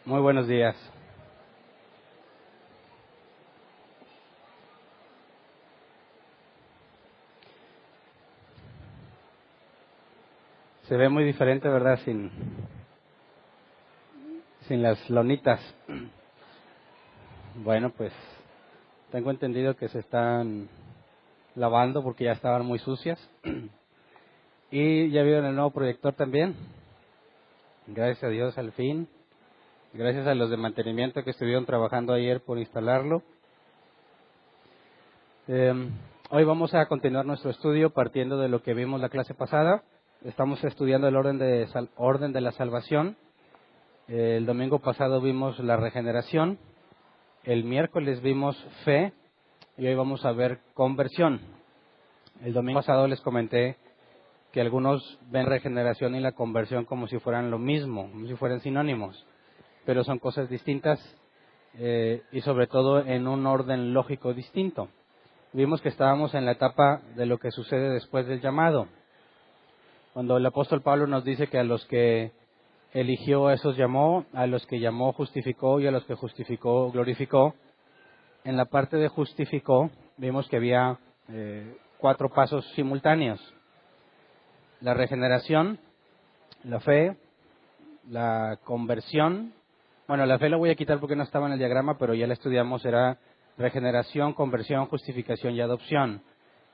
Muy buenos días. Se ve muy diferente, ¿verdad? Sin las lonitas. Bueno, pues tengo entendido que se están lavando porque ya estaban muy sucias. Y ya vieron el nuevo proyector también. Gracias a Dios al fin. Gracias a los de mantenimiento que estuvieron trabajando ayer por instalarlo. Hoy vamos a continuar nuestro estudio partiendo de lo que vimos la clase pasada. Estamos estudiando el orden de la salvación. El domingo pasado vimos la regeneración. El miércoles vimos fe. Y hoy vamos a ver conversión. El domingo pasado les comenté que algunos ven regeneración y la conversión como si fueran lo mismo, como si fueran sinónimos. Pero son cosas distintas y sobre todo en un orden lógico distinto. Vimos que estábamos en la etapa de lo que sucede después del llamado. Cuando el apóstol Pablo nos dice que a los que eligió, a esos llamó, a los que llamó justificó y a los que justificó glorificó. En la parte de justificó vimos que había 4 pasos simultáneos. La regeneración, la fe, la conversión. Bueno, la fe la voy a quitar porque no estaba en el diagrama, pero ya la estudiamos, era regeneración, conversión, justificación y adopción.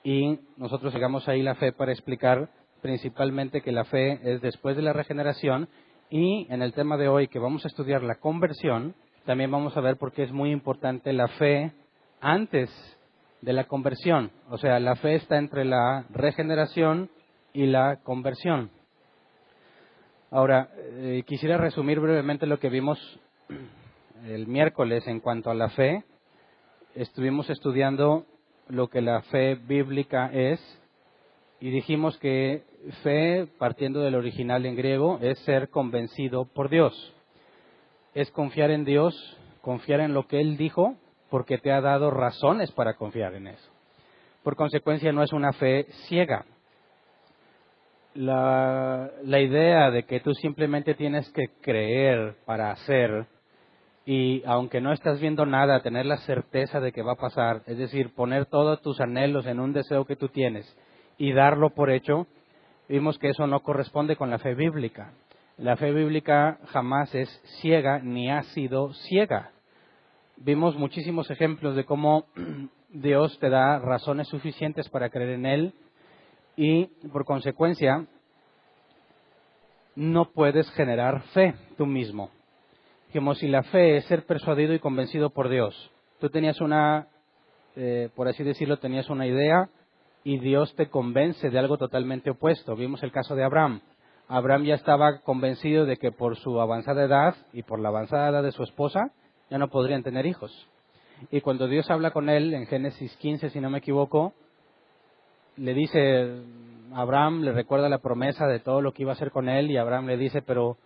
Y nosotros llegamos ahí la fe para explicar principalmente que la fe es después de la regeneración, y en el tema de hoy que vamos a estudiar la conversión, también vamos a ver por qué es muy importante la fe antes de la conversión. O sea, la fe está entre la regeneración y la conversión. Ahora, quisiera resumir brevemente lo que vimos el miércoles en cuanto a la fe. Estuvimos estudiando lo que la fe bíblica es y dijimos que fe, partiendo del original en griego, es ser convencido por Dios. Es confiar en Dios, confiar en lo que Él dijo, porque te ha dado razones para confiar en eso. Por consecuencia, no es una fe ciega. La idea de que tú simplemente tienes que creer para hacer, y aunque no estás viendo nada, tener la certeza de que va a pasar, es decir, poner todos tus anhelos en un deseo que tú tienes y darlo por hecho, vimos que eso no corresponde con la fe bíblica. La fe bíblica jamás es ciega ni ha sido ciega. Vimos muchísimos ejemplos de cómo Dios te da razones suficientes para creer en Él y, por consecuencia, no puedes generar fe tú mismo. Como si la fe es ser persuadido y convencido por Dios. Tú tenías por así decirlo, tenías una idea y Dios te convence de algo totalmente opuesto. Vimos el caso de Abraham. Abraham ya estaba convencido de que por su avanzada edad y por la avanzada edad de su esposa ya no podrían tener hijos. Y cuando Dios habla con él, en Génesis 15, si no me equivoco, le dice, Abraham le recuerda la promesa de todo lo que iba a hacer con él, y Abraham le dice, pero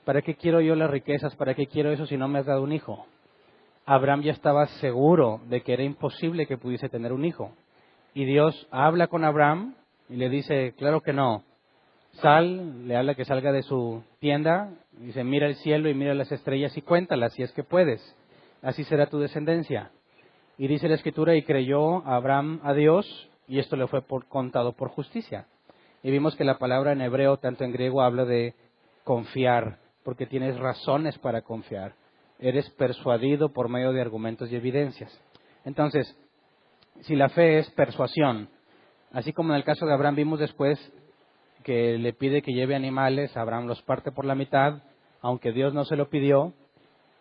¿para qué quiero yo las riquezas? ¿Para qué quiero eso si no me has dado un hijo? Abraham ya estaba seguro de que era imposible que pudiese tener un hijo. Y Dios habla con Abraham y le dice, claro que no. Le habla que salga de su tienda, dice, mira el cielo y mira las estrellas y cuéntalas si es que puedes. Así será tu descendencia. Y dice la Escritura, y creyó Abraham a Dios, y esto le fue contado por justicia. Y vimos que la palabra en hebreo, tanto en griego, habla de confiar, porque tienes razones para confiar. Eres persuadido por medio de argumentos y evidencias. Entonces, si la fe es persuasión, así como en el caso de Abraham vimos después que le pide que lleve animales, Abraham los parte por la mitad, aunque Dios no se lo pidió,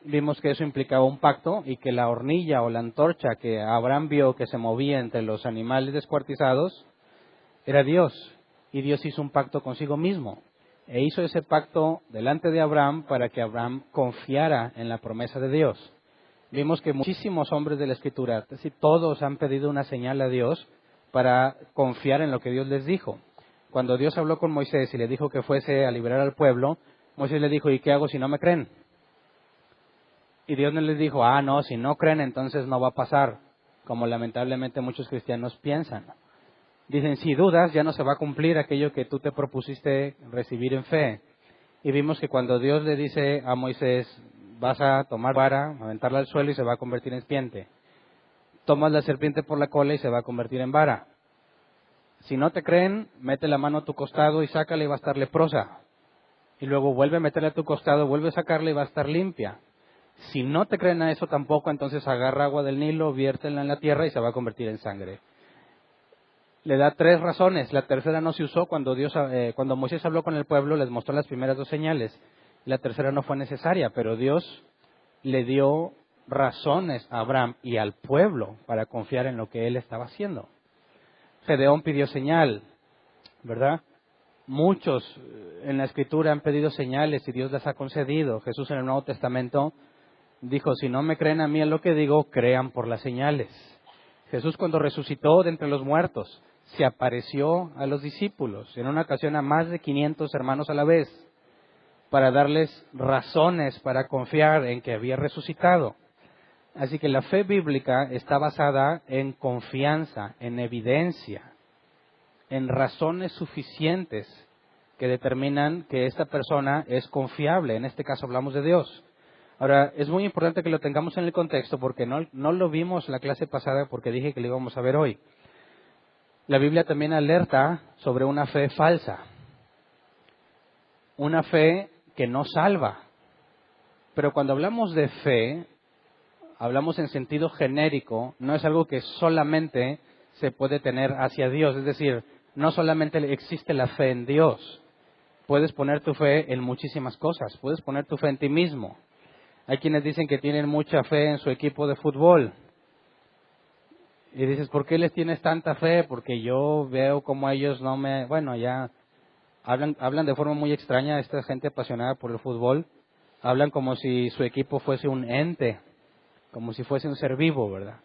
vimos que eso implicaba un pacto y que la hornilla o la antorcha que Abraham vio que se movía entre los animales descuartizados era Dios, y Dios hizo un pacto consigo mismo. E hizo ese pacto delante de Abraham para que Abraham confiara en la promesa de Dios. Vimos que muchísimos hombres de la Escritura, casi todos, han pedido una señal a Dios para confiar en lo que Dios les dijo. Cuando Dios habló con Moisés y le dijo que fuese a liberar al pueblo, Moisés le dijo, ¿y qué hago si no me creen? Y Dios no les dijo, no, si no creen entonces no va a pasar, como lamentablemente muchos cristianos piensan. Dicen, si dudas, ya no se va a cumplir aquello que tú te propusiste recibir en fe. Y vimos que cuando Dios le dice a Moisés, vas a tomar vara, aventarla al suelo y se va a convertir en serpiente. Tomas la serpiente por la cola y se va a convertir en vara. Si no te creen, mete la mano a tu costado y sácala y va a estar leprosa. Y luego vuelve a meterla a tu costado, vuelve a sacarla y va a estar limpia. Si no te creen a eso tampoco, entonces agarra agua del Nilo, viértela en la tierra y se va a convertir en sangre. Le da 3 razones. La tercera no se usó cuando Moisés habló con el pueblo, les mostró las primeras 2 señales. La tercera no fue necesaria, pero Dios le dio razones a Abraham y al pueblo para confiar en lo que él estaba haciendo. Gedeón pidió señal, ¿verdad? Muchos en la Escritura han pedido señales y Dios las ha concedido. Jesús en el Nuevo Testamento dijo, si no me creen a mí en lo que digo, crean por las señales. Jesús cuando resucitó de entre los muertos, se apareció a los discípulos, en una ocasión a más de 500 hermanos a la vez, para darles razones para confiar en que había resucitado. Así que la fe bíblica está basada en confianza, en evidencia, en razones suficientes que determinan que esta persona es confiable. En este caso hablamos de Dios. Ahora, es muy importante que lo tengamos en el contexto porque no lo vimos la clase pasada porque dije que lo íbamos a ver hoy. La Biblia también alerta sobre una fe falsa, una fe que no salva. Pero cuando hablamos de fe, hablamos en sentido genérico, no es algo que solamente se puede tener hacia Dios, es decir, no solamente existe la fe en Dios, puedes poner tu fe en muchísimas cosas, puedes poner tu fe en ti mismo. Hay quienes dicen que tienen mucha fe en su equipo de fútbol. Y dices, ¿por qué les tienes tanta fe? Porque yo veo como ellos no me... Bueno, ya hablan de forma muy extraña, esta gente apasionada por el fútbol. Hablan como si su equipo fuese un ente, como si fuese un ser vivo, ¿verdad?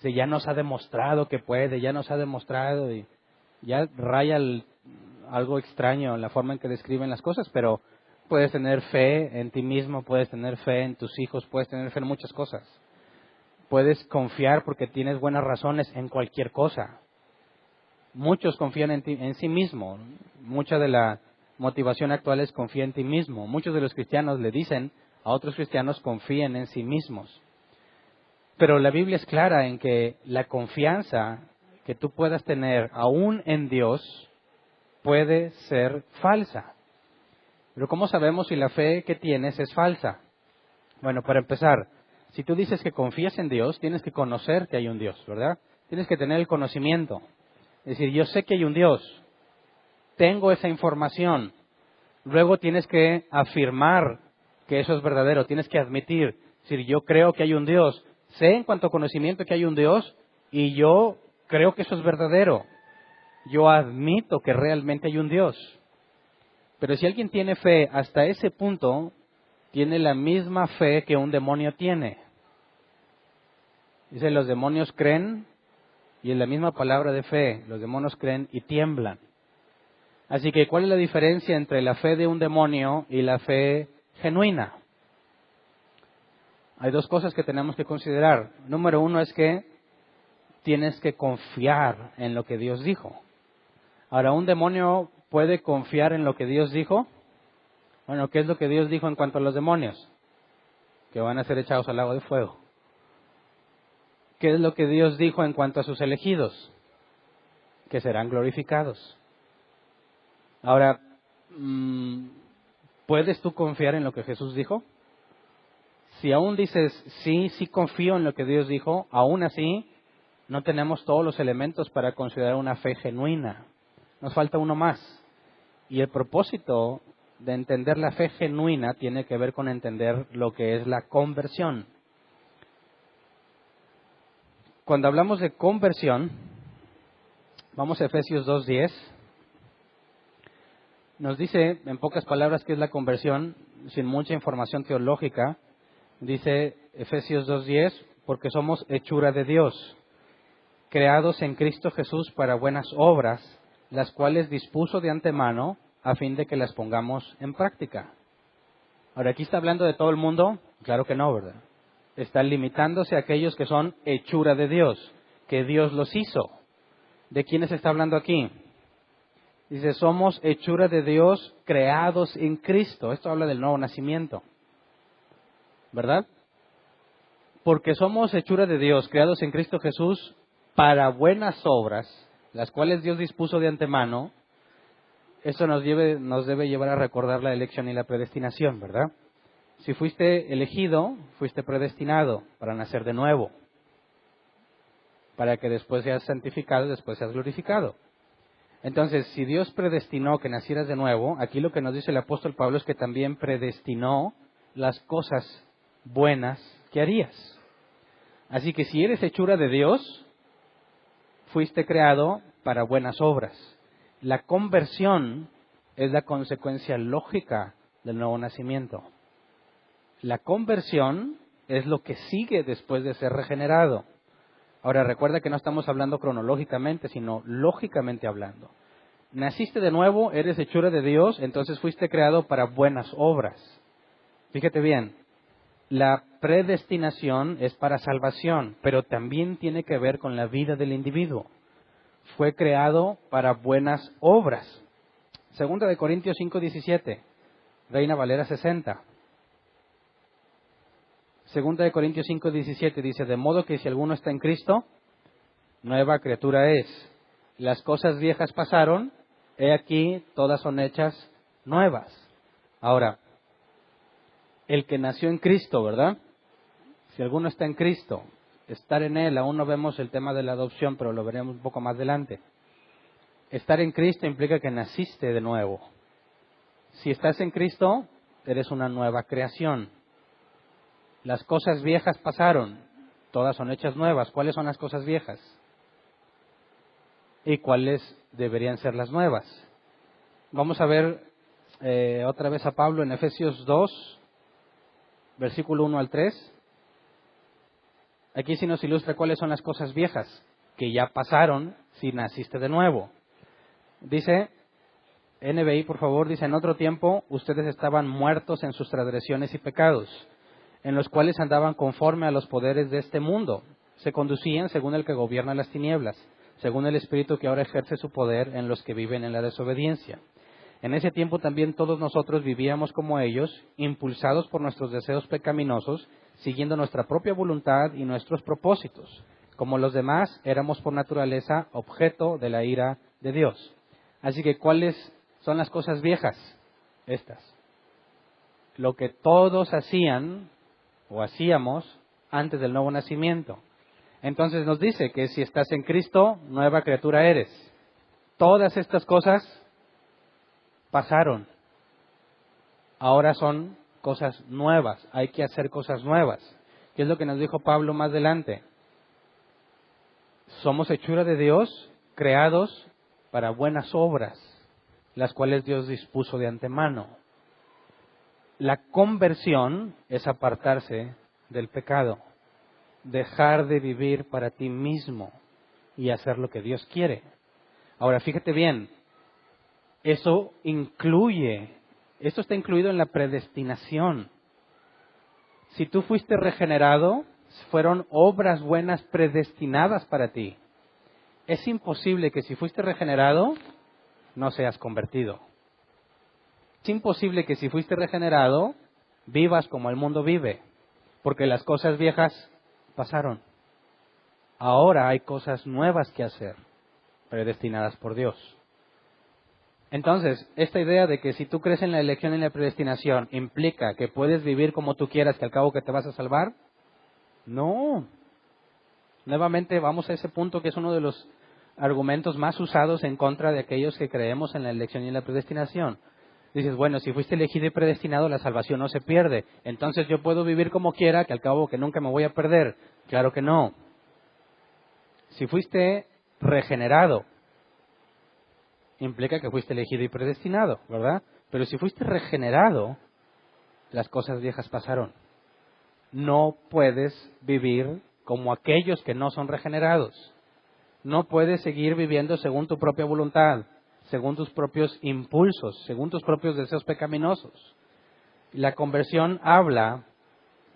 O ya nos ha demostrado que puede, ya nos ha demostrado y ya raya algo extraño en la forma en que describen las cosas, pero puedes tener fe en ti mismo, puedes tener fe en tus hijos, puedes tener fe en muchas cosas. Puedes confiar porque tienes buenas razones en cualquier cosa. Muchos confían en sí mismo. Mucha de la motivación actual es confía en ti mismo. Muchos de los cristianos le dicen a otros cristianos confíen en sí mismos. Pero la Biblia es clara en que la confianza que tú puedas tener aún en Dios puede ser falsa. Pero ¿cómo sabemos si la fe que tienes es falsa? Bueno, para empezar, si tú dices que confías en Dios, tienes que conocer que hay un Dios, ¿verdad? Tienes que tener el conocimiento. Es decir, yo sé que hay un Dios, tengo esa información. Luego tienes que afirmar que eso es verdadero, tienes que admitir. Es decir, yo creo que hay un Dios, sé en cuanto a conocimiento que hay un Dios y yo creo que eso es verdadero. Yo admito que realmente hay un Dios. Pero si alguien tiene fe hasta ese punto, tiene la misma fe que un demonio tiene. Dice, los demonios creen, y en la misma palabra de fe, los demonios creen y tiemblan. Así que, ¿cuál es la diferencia entre la fe de un demonio y la fe genuina? Hay 2 cosas que tenemos que considerar. Número 1 es que tienes que confiar en lo que Dios dijo. Ahora, ¿un demonio puede confiar en lo que Dios dijo? Bueno, ¿qué es lo que Dios dijo en cuanto a los demonios? Que van a ser echados al lago de fuego. ¿Qué es lo que Dios dijo en cuanto a sus elegidos? Que serán glorificados. Ahora, ¿puedes tú confiar en lo que Jesús dijo? Si aún dices, sí confío en lo que Dios dijo, aún así no tenemos todos los elementos para considerar una fe genuina. Nos falta uno más. Y el propósito de entender la fe genuina tiene que ver con entender lo que es la conversión. Cuando hablamos de conversión, vamos a Efesios 2:10. Nos dice, en pocas palabras, qué es la conversión, sin mucha información teológica. Dice Efesios 2:10, porque somos hechura de Dios, creados en Cristo Jesús para buenas obras, las cuales dispuso de antemano a fin de que las pongamos en práctica. Ahora, ¿aquí está hablando de todo el mundo? Claro que no, ¿verdad? Está limitándose a aquellos que son hechura de Dios, que Dios los hizo. ¿De quiénes está hablando aquí? Dice, somos hechura de Dios creados en Cristo. Esto habla del nuevo nacimiento. ¿verdad? Porque somos hechura de Dios, creados en Cristo Jesús para buenas obras, las cuales Dios dispuso de antemano. Eso nos debe llevar a recordar la elección y la predestinación, ¿verdad? Si fuiste elegido, fuiste predestinado para nacer de nuevo, para que después seas santificado y después seas glorificado. Entonces, si Dios predestinó que nacieras de nuevo, aquí lo que nos dice el apóstol Pablo es que también predestinó las cosas buenas que harías. Así que si eres hechura de Dios, fuiste creado para buenas obras. La conversión es la consecuencia lógica del nuevo nacimiento. La conversión es lo que sigue después de ser regenerado. Ahora, recuerda que no estamos hablando cronológicamente, sino lógicamente hablando. Naciste de nuevo, eres hechura de Dios, entonces fuiste creado para buenas obras. Fíjate bien, la predestinación es para salvación, pero también tiene que ver con la vida del individuo. Fue creado para buenas obras. Segunda de Corintios 5:17, Reina Valera 60. Segunda de Corintios 5:17 dice, de modo que si alguno está en Cristo, nueva criatura es. Las cosas viejas pasaron, he aquí, todas son hechas nuevas. Ahora, el que nació en Cristo, ¿verdad? Si alguno está en Cristo, estar en Él, aún no vemos el tema de la adopción, pero lo veremos un poco más adelante. Estar en Cristo implica que naciste de nuevo. Si estás en Cristo, eres una nueva creación. Las cosas viejas pasaron, todas son hechas nuevas. ¿Cuáles son las cosas viejas? ¿Y cuáles deberían ser las nuevas? Vamos a ver otra vez a Pablo en Efesios 2, versículo 1 al 3. Aquí sí nos ilustra cuáles son las cosas viejas que ya pasaron si naciste de nuevo. Dice, NBI por favor, dice, en otro tiempo ustedes estaban muertos en sus transgresiones y pecados, en los cuales andaban conforme a los poderes de este mundo. Se conducían según el que gobierna las tinieblas, según el espíritu que ahora ejerce su poder en los que viven en la desobediencia. En ese tiempo también todos nosotros vivíamos como ellos, impulsados por nuestros deseos pecaminosos, siguiendo nuestra propia voluntad y nuestros propósitos. Como los demás, éramos por naturaleza objeto de la ira de Dios. Así que, ¿cuáles son las cosas viejas? Estas. Lo que todos hacían o hacíamos antes del nuevo nacimiento. Entonces nos dice que si estás en Cristo, nueva criatura eres. Todas estas cosas pasaron. Ahora son cosas nuevas. Hay que hacer cosas nuevas. ¿Qué es lo que nos dijo Pablo más adelante? Somos hechura de Dios, creados para buenas obras, las cuales Dios dispuso de antemano. La conversión es apartarse del pecado, dejar de vivir para ti mismo y hacer lo que Dios quiere. Ahora, fíjate bien, esto está incluido en la predestinación. Si tú fuiste regenerado, fueron obras buenas predestinadas para ti. Es imposible que si fuiste regenerado, no seas convertido. Es imposible que si fuiste regenerado, vivas como el mundo vive, porque las cosas viejas pasaron. Ahora hay cosas nuevas que hacer, predestinadas por Dios. Entonces, esta idea de que si tú crees en la elección y en la predestinación, ¿implica que puedes vivir como tú quieras, que al cabo que te vas a salvar? No. Nuevamente vamos a ese punto que es uno de los argumentos más usados en contra de aquellos que creemos en la elección y en la predestinación. Dices, bueno, si fuiste elegido y predestinado, la salvación no se pierde. Entonces yo puedo vivir como quiera, que al cabo que nunca me voy a perder. Claro que no. Si fuiste regenerado, implica que fuiste elegido y predestinado, ¿verdad? Pero si fuiste regenerado, las cosas viejas pasaron. No puedes vivir como aquellos que no son regenerados. No puedes seguir viviendo según tu propia voluntad, según tus propios impulsos, según tus propios deseos pecaminosos. La conversión habla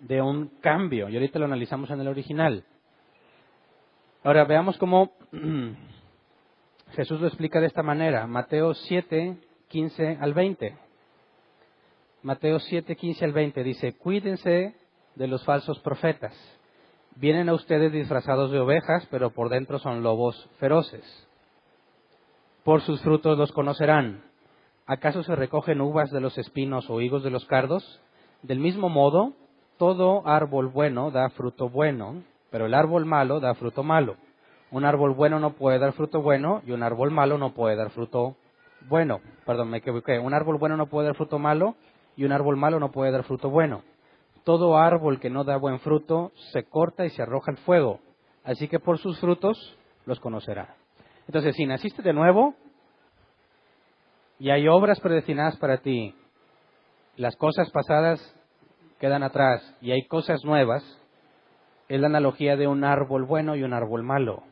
de un cambio, y ahorita lo analizamos en el original. Ahora veamos cómo Jesús lo explica de esta manera. Mateo 7, 15 al 20. Mateo 7, 15 al 20 dice, cuídense de los falsos profetas. Vienen a ustedes disfrazados de ovejas, pero por dentro son lobos feroces. Por sus frutos los conocerán. ¿Acaso se recogen uvas de los espinos o higos de los cardos? Del mismo modo, todo árbol bueno da fruto bueno, pero el árbol malo da fruto malo. Un árbol bueno no puede dar fruto bueno y un árbol malo no puede dar fruto bueno. Perdón, me equivoqué. Un árbol bueno no puede dar fruto malo y un árbol malo no puede dar fruto bueno. Todo árbol que no da buen fruto se corta y se arroja al fuego. Así que por sus frutos los conocerá. Entonces, si naciste de nuevo y hay obras predestinadas para ti, las cosas pasadas quedan atrás y hay cosas nuevas, es la analogía de un árbol bueno y un árbol malo.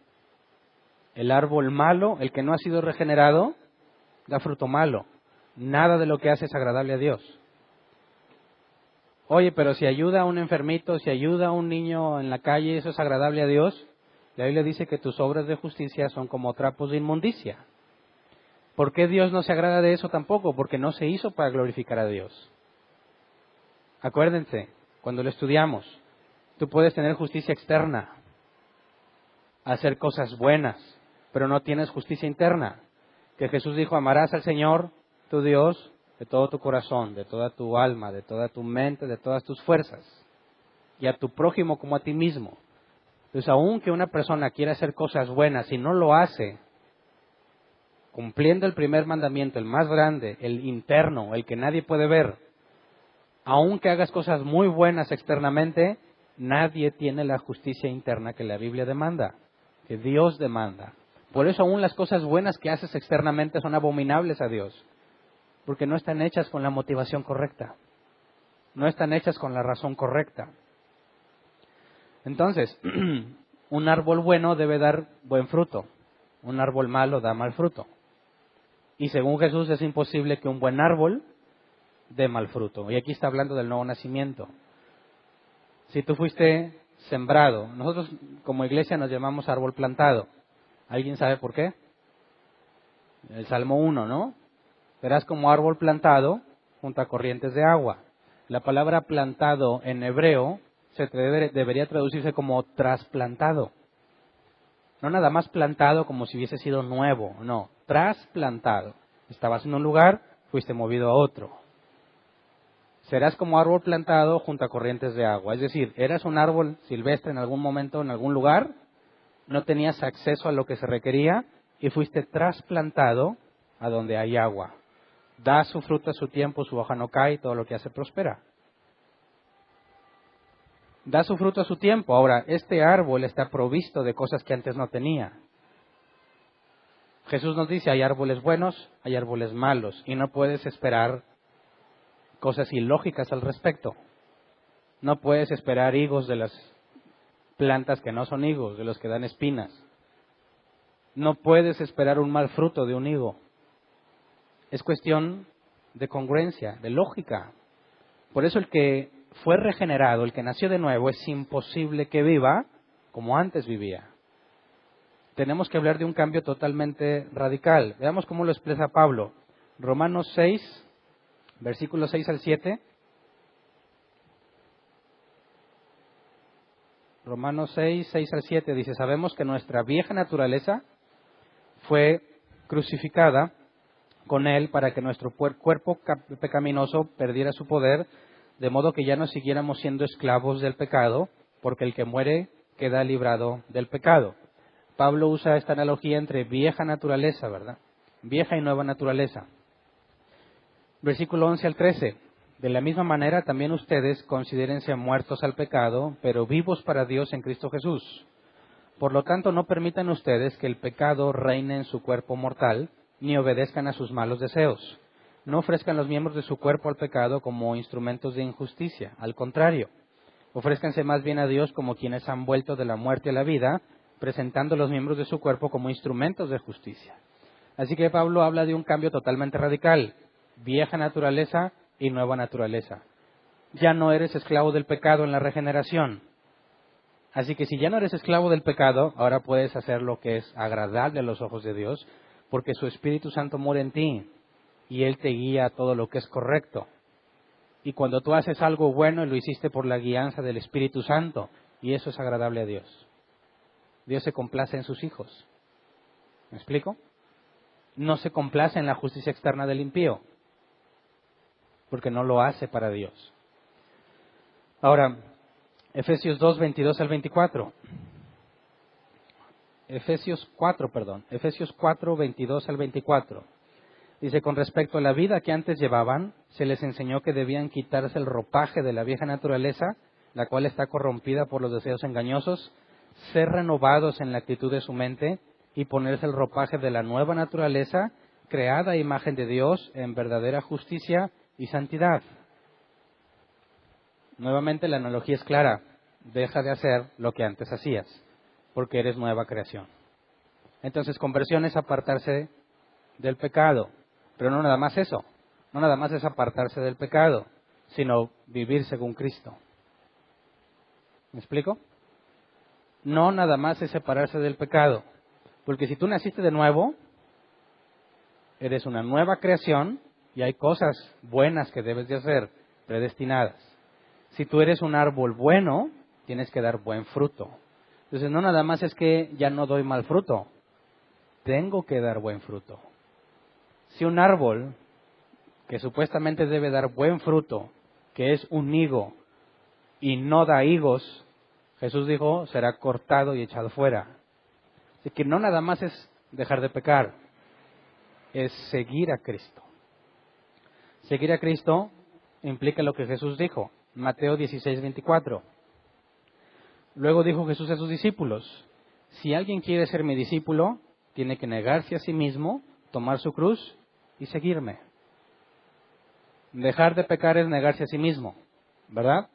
El árbol malo, el que no ha sido regenerado, da fruto malo. Nada de lo que hace es agradable a Dios. Oye, pero si ayuda a un enfermito, si ayuda a un niño en la calle, ¿eso es agradable a Dios? La Biblia dice que tus obras de justicia son como trapos de inmundicia. ¿Por qué Dios no se agrada de eso tampoco? Porque no se hizo para glorificar a Dios. Acuérdense, cuando lo estudiamos, tú puedes tener justicia externa, hacer cosas buenas, pero no tienes justicia interna. Que Jesús dijo, amarás al Señor, tu Dios, de todo tu corazón, de toda tu alma, de toda tu mente, de todas tus fuerzas, y a tu prójimo como a ti mismo. Entonces, aun que una persona quiera hacer cosas buenas y no lo hace, cumpliendo el primer mandamiento, el más grande, el interno, el que nadie puede ver, aun que hagas cosas muy buenas externamente, nadie tiene la justicia interna que la Biblia demanda, que Dios demanda. Por eso aún las cosas buenas que haces externamente son abominables a Dios, porque no están hechas con la motivación correcta, no están hechas con la razón correcta. Entonces, un árbol bueno debe dar buen fruto, un árbol malo da mal fruto. Y según Jesús es imposible que un buen árbol dé mal fruto. Y aquí está hablando del nuevo nacimiento. Si tú fuiste sembrado, nosotros como iglesia nos llamamos árbol plantado. ¿Alguien sabe por qué? El Salmo 1, ¿no? Serás como árbol plantado junto a corrientes de agua. La palabra plantado en hebreo debería traducirse como trasplantado. No nada más plantado como si hubiese sido nuevo, no, trasplantado. Estabas en un lugar, fuiste movido a otro. Serás como árbol plantado junto a corrientes de agua. Es decir, eras un árbol silvestre en algún momento, en algún lugar, no tenías acceso a lo que se requería y fuiste trasplantado a donde hay agua. Da su fruto a su tiempo, su hoja no cae, todo lo que hace prospera. Da su fruto a su tiempo. Ahora, este árbol está provisto de cosas que antes no tenía. Jesús nos dice, hay árboles buenos, hay árboles malos, y no puedes esperar cosas ilógicas al respecto. No puedes esperar higos de las plantas que no son higos, de los que dan espinas. No puedes esperar un mal fruto de un higo. Es cuestión de congruencia, de lógica. Por eso el que fue regenerado, el que nació de nuevo, es imposible que viva como antes vivía. Tenemos que hablar de un cambio totalmente radical. Veamos cómo lo expresa Pablo. Romanos 6, versículos 6 al 7. Romanos 6, 6 al 7 dice, sabemos que nuestra vieja naturaleza fue crucificada con Él para que nuestro cuerpo pecaminoso perdiera su poder, de modo que ya no siguiéramos siendo esclavos del pecado, porque el que muere queda librado del pecado. Pablo usa esta analogía entre vieja naturaleza, ¿verdad? Vieja y nueva naturaleza. Versículo 11 al 13. De la misma manera también ustedes considérense muertos al pecado, pero vivos para Dios en Cristo Jesús. Por lo tanto, no permitan ustedes que el pecado reine en su cuerpo mortal, ni obedezcan a sus malos deseos. No ofrezcan los miembros de su cuerpo al pecado como instrumentos de injusticia. Al contrario, ofrézcanse más bien a Dios como quienes han vuelto de la muerte a la vida, presentando los miembros de su cuerpo como instrumentos de justicia. Así que Pablo habla de un cambio totalmente radical. Vieja naturaleza y nueva naturaleza. Ya no eres esclavo del pecado en la regeneración. Así que si ya no eres esclavo del pecado, ahora puedes hacer lo que es agradable a los ojos de Dios, porque su Espíritu Santo mora en ti y Él te guía a todo lo que es correcto. Y cuando tú haces algo bueno, lo hiciste por la guianza del Espíritu Santo. Y eso es agradable a Dios. Dios se complace en sus hijos. ¿Me explico? No se complace en la justicia externa del impío, porque no lo hace para Dios. Ahora, Efesios 2, 22 al 24. Efesios 4, 22 al 24. Dice, con respecto a la vida que antes llevaban, se les enseñó que debían quitarse el ropaje de la vieja naturaleza, la cual está corrompida por los deseos engañosos, ser renovados en la actitud de su mente y ponerse el ropaje de la nueva naturaleza, creada a imagen de Dios en verdadera justicia y santidad. Nuevamente la analogía es clara. Deja de hacer lo que antes hacías, porque eres nueva creación. Entonces, conversión es apartarse del pecado. Pero no nada más eso. No nada más es apartarse del pecado, sino vivir según Cristo. ¿Me explico? No nada más es separarse del pecado. Porque si tú naciste de nuevo, eres una nueva creación y hay cosas buenas que debes de hacer, predestinadas. Si tú eres un árbol bueno, tienes que dar buen fruto. Entonces no nada más es que ya no doy mal fruto, tengo que dar buen fruto. Si un árbol que supuestamente debe dar buen fruto, que es un higo, y no da higos, Jesús dijo, será cortado y echado fuera. Así que no nada más es dejar de pecar, es seguir a Cristo. Seguir a Cristo implica lo que Jesús dijo, Mateo 16, 24. Luego dijo Jesús a sus discípulos, si alguien quiere ser mi discípulo, tiene que negarse a sí mismo, tomar su cruz y seguirme. Dejar de pecar es negarse a sí mismo, ¿verdad?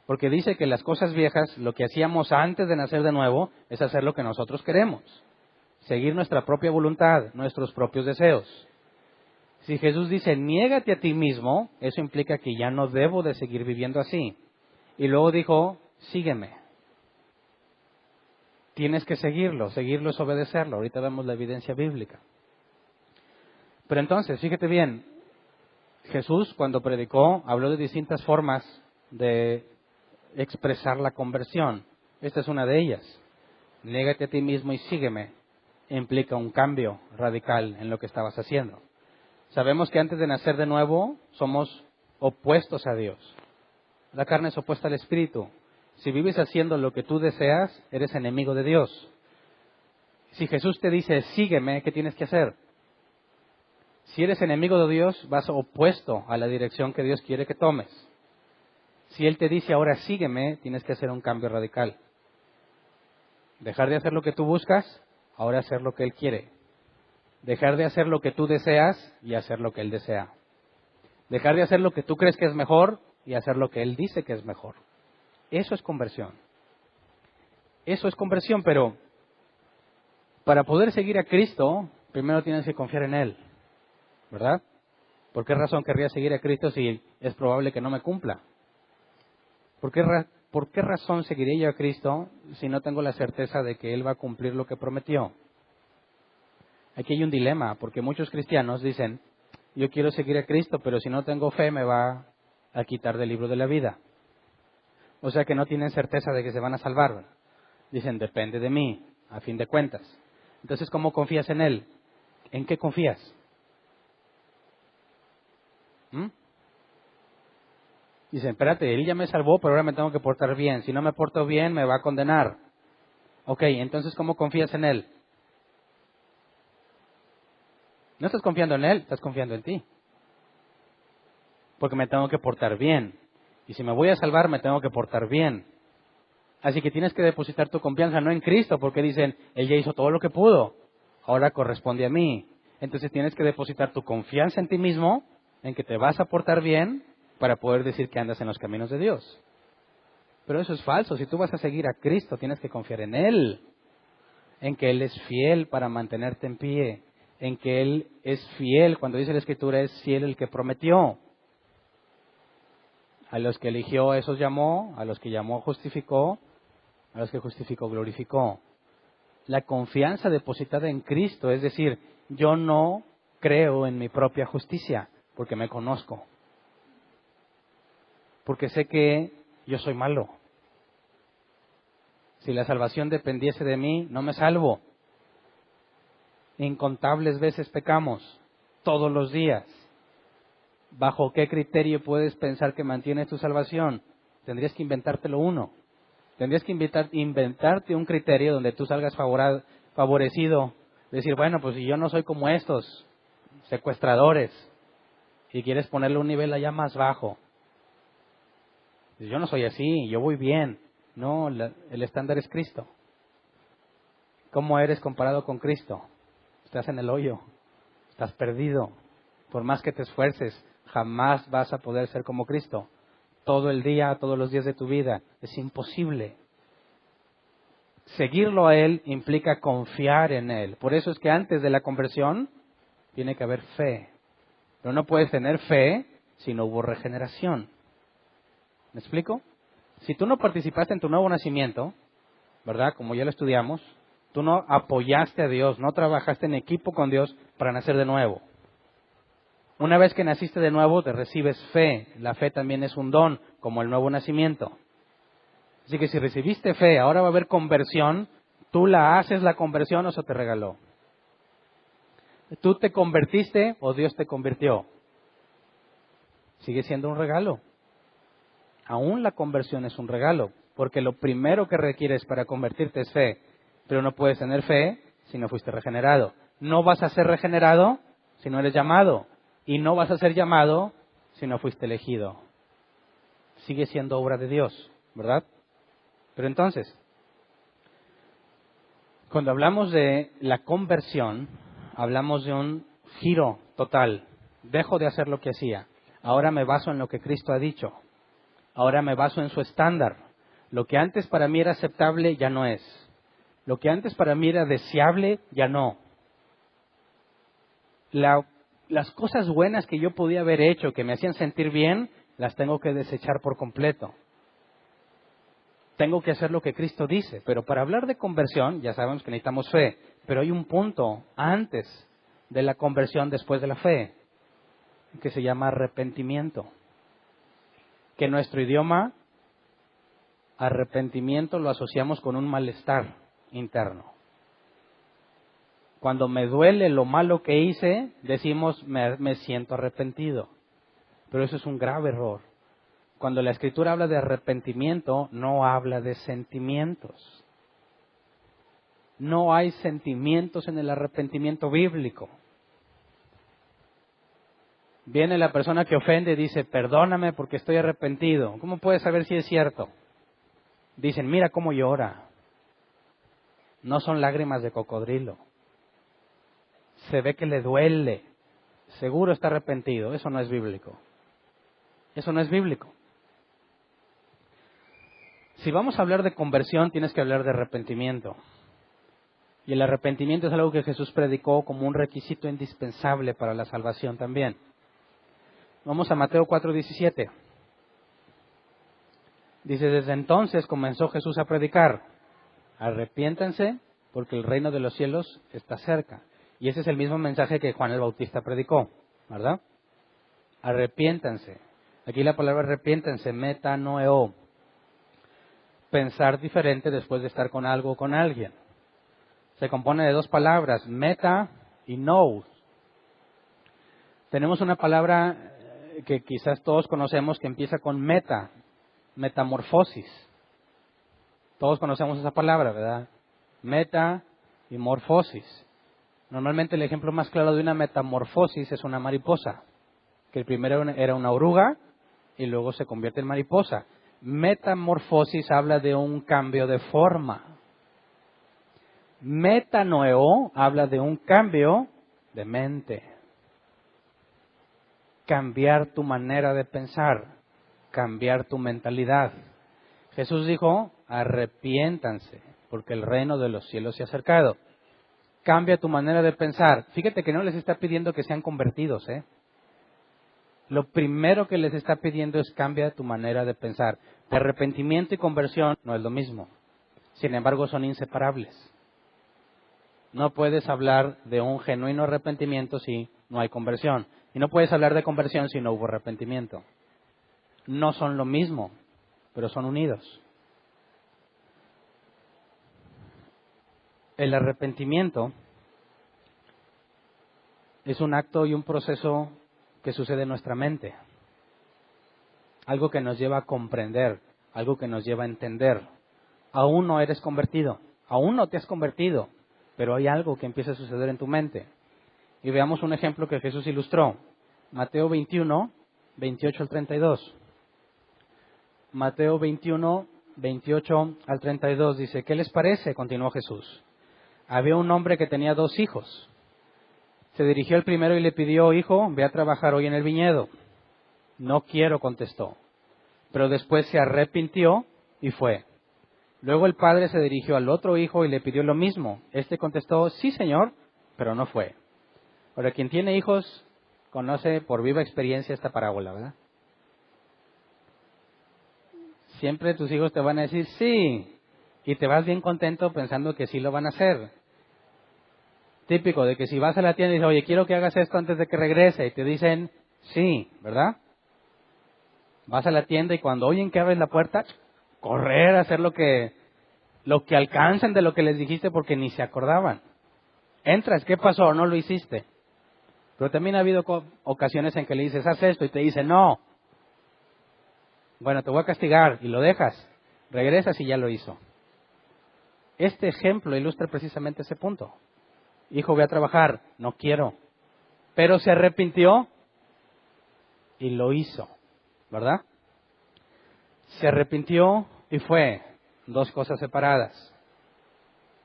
Porque dice que las cosas viejas, lo que hacíamos antes de nacer de nuevo, es hacer lo que nosotros queremos. Seguir nuestra propia voluntad, nuestros propios deseos. Si Jesús dice, niégate a ti mismo, eso implica que ya no debo de seguir viviendo así. Y luego dijo, sígueme. Tienes que seguirlo es obedecerlo. Ahorita vemos la evidencia bíblica. Pero entonces, fíjate bien, Jesús cuando predicó habló de distintas formas de expresar la conversión. Esta es una de ellas. Niégate a ti mismo y sígueme. Implica un cambio radical en lo que estabas haciendo. Sabemos que antes de nacer de nuevo somos opuestos a Dios. La carne es opuesta al espíritu. Si vives haciendo lo que tú deseas, eres enemigo de Dios. Si Jesús te dice, sígueme, ¿qué tienes que hacer? Si eres enemigo de Dios, vas opuesto a la dirección que Dios quiere que tomes. Si Él te dice, ahora sígueme, tienes que hacer un cambio radical. Dejar de hacer lo que tú buscas, ahora hacer lo que Él quiere. Dejar de hacer lo que tú deseas y hacer lo que Él desea. Dejar de hacer lo que tú crees que es mejor y hacer lo que Él dice que es mejor. Eso es conversión. Eso es conversión, pero para poder seguir a Cristo, primero tienes que confiar en Él, ¿verdad? ¿Por qué razón querría seguir a Cristo si es probable que no me cumpla? ¿Por qué razón seguiré yo a Cristo si no tengo la certeza de que Él va a cumplir lo que prometió? Aquí hay un dilema, porque muchos cristianos dicen, yo quiero seguir a Cristo, pero si no tengo fe me va a quitar del libro de la vida. O sea que no tienen certeza de que se van a salvar. Dicen, depende de mí, a fin de cuentas. Entonces, ¿cómo confías en Él? ¿En qué confías? Dicen, espérate, Él ya me salvó, pero ahora me tengo que portar bien. Si no me porto bien, me va a condenar. Ok, entonces, ¿cómo confías en Él? No estás confiando en Él, estás confiando en ti. Porque me tengo que portar bien. Y si me voy a salvar, me tengo que portar bien. Así que tienes que depositar tu confianza no en Cristo, porque dicen, Él ya hizo todo lo que pudo. Ahora corresponde a mí. Entonces tienes que depositar tu confianza en ti mismo, en que te vas a portar bien, para poder decir que andas en los caminos de Dios. Pero eso es falso. Si tú vas a seguir a Cristo, tienes que confiar en Él. En que Él es fiel para mantenerte en pie. En que Él es fiel, cuando dice la Escritura, es fiel el que prometió. A los que eligió, a esos llamó. A los que llamó, justificó. A los que justificó, glorificó. La confianza depositada en Cristo, es decir, yo no creo en mi propia justicia, porque me conozco. porque sé que yo soy malo. Si la salvación dependiese de mí, no me salvo. Incontables veces pecamos, todos los días. ¿Bajo qué criterio puedes pensar que mantienes tu salvación? Tendrías que inventártelo uno. Tendrías que inventarte un criterio donde tú salgas favorecido. Decir, bueno, pues si yo no soy como estos secuestradores y quieres ponerle un nivel allá más bajo. Yo no soy así, yo voy bien. No, el estándar es Cristo. ¿Cómo eres comparado con Cristo? Estás en el hoyo, estás perdido. Por más que te esfuerces, jamás vas a poder ser como Cristo. Todo el día, todos los días de tu vida, es imposible. Seguirlo a Él implica confiar en Él. Por eso es que antes de la conversión tiene que haber fe. Pero no puedes tener fe si no hubo regeneración. ¿Me explico? Si tú no participaste en tu nuevo nacimiento, ¿verdad? Como ya lo estudiamos, tú no apoyaste a Dios, no trabajaste en equipo con Dios para nacer de nuevo. Una vez que naciste de nuevo, te recibes fe. La fe también es un don, como el nuevo nacimiento. Así que si recibiste fe, ahora va a haber conversión, ¿tú la haces la conversión o se te regaló? ¿Tú te convertiste o Dios te convirtió? Sigue siendo un regalo. Aún la conversión es un regalo, porque lo primero que requieres para convertirte es fe, pero no puedes tener fe si no fuiste regenerado. No vas a ser regenerado si no eres llamado, y no vas a ser llamado si no fuiste elegido. Sigue siendo obra de Dios, ¿verdad? Pero entonces, cuando hablamos de la conversión, hablamos de un giro total. Dejo de hacer lo que hacía. Ahora me baso en lo que Cristo ha dicho. Ahora me baso en su estándar. Lo que antes para mí era aceptable ya no es. Lo que antes para mí era deseable ya no. Las cosas buenas que yo podía haber hecho, que me hacían sentir bien, las tengo que desechar por completo. Tengo que hacer lo que Cristo dice. Pero para hablar de conversión, ya sabemos que necesitamos fe. Pero hay un punto antes de la conversión, después de la fe, que se llama arrepentimiento. Que en nuestro idioma, arrepentimiento lo asociamos con un malestar interno. Cuando me duele lo malo que hice, decimos me siento arrepentido. Pero eso es un grave error. Cuando la Escritura habla de arrepentimiento, no habla de sentimientos. No hay sentimientos en el arrepentimiento bíblico. Viene la persona que ofende y dice, perdóname porque estoy arrepentido. ¿Cómo puedes saber si es cierto? Dicen, mira cómo llora. No son lágrimas de cocodrilo. Se ve que le duele. Seguro está arrepentido. Eso no es bíblico. Eso no es bíblico. Si vamos a hablar de conversión, tienes que hablar de arrepentimiento. Y el arrepentimiento es algo que Jesús predicó como un requisito indispensable para la salvación también. Vamos a Mateo 4:17. Dice, desde entonces comenzó Jesús a predicar, arrepiéntanse porque el reino de los cielos está cerca. Y ese es el mismo mensaje que Juan el Bautista predicó, ¿verdad? Arrepiéntanse. Aquí la palabra arrepiéntanse, metanoeo. Pensar diferente después de estar con algo o con alguien. Se compone de dos palabras, meta y nous. Tenemos una palabra que quizás todos conocemos que empieza con meta, metamorfosis. Todos conocemos esa palabra, ¿verdad? Meta y morfosis. Normalmente el ejemplo más claro de una metamorfosis es una mariposa, que el primero era una oruga y luego se convierte en mariposa. Metamorfosis habla de un cambio de forma. Metanoeo habla de un cambio de mente. Cambiar tu manera de pensar, cambiar tu mentalidad. Jesús dijo, arrepiéntanse, porque el reino de los cielos se ha acercado. Cambia tu manera de pensar. Fíjate que no les está pidiendo que sean convertidos, ¿eh? Lo primero que les está pidiendo es cambia tu manera de pensar. De arrepentimiento y conversión no es lo mismo. Sin embargo, son inseparables. No puedes hablar de un genuino arrepentimiento si no hay conversión. Y no puedes hablar de conversión si no hubo arrepentimiento. No son lo mismo, pero son unidos. El arrepentimiento es un acto y un proceso que sucede en nuestra mente. Algo que nos lleva a comprender, algo que nos lleva a entender. Aún no eres convertido, aún no te has convertido, pero hay algo que empieza a suceder en tu mente. Y veamos un ejemplo que Jesús ilustró. Mateo 21, 28 al 32. Mateo 21, 28 al 32 dice, ¿qué les parece? Continuó Jesús. Había un hombre que tenía 2 hijos. Se dirigió al primero y le pidió, hijo, ve a trabajar hoy en el viñedo. No quiero, contestó. Pero después se arrepintió y fue. Luego el padre se dirigió al otro hijo y le pidió lo mismo. Este contestó, sí, señor, pero no fue. Ahora, quien tiene hijos conoce por viva experiencia esta parábola, ¿verdad? Siempre tus hijos te van a decir sí, y te vas bien contento pensando que sí lo van a hacer. Típico de que si vas a la tienda y dices, oye, quiero que hagas esto antes de que regrese, y te dicen sí, ¿verdad? Vas a la tienda y cuando oyen que abres la puerta, correr a hacer lo que alcancen de lo que les dijiste porque ni se acordaban. Entras, ¿qué pasó? No lo hiciste. Pero también ha habido ocasiones en que le dices, haz esto, y te dice, no. Bueno, te voy a castigar, y lo dejas. Regresas y ya lo hizo. Este ejemplo ilustra precisamente ese punto. Hijo, ve a trabajar. No quiero. Pero se arrepintió y lo hizo, ¿verdad? Se arrepintió y fue. 2 cosas separadas.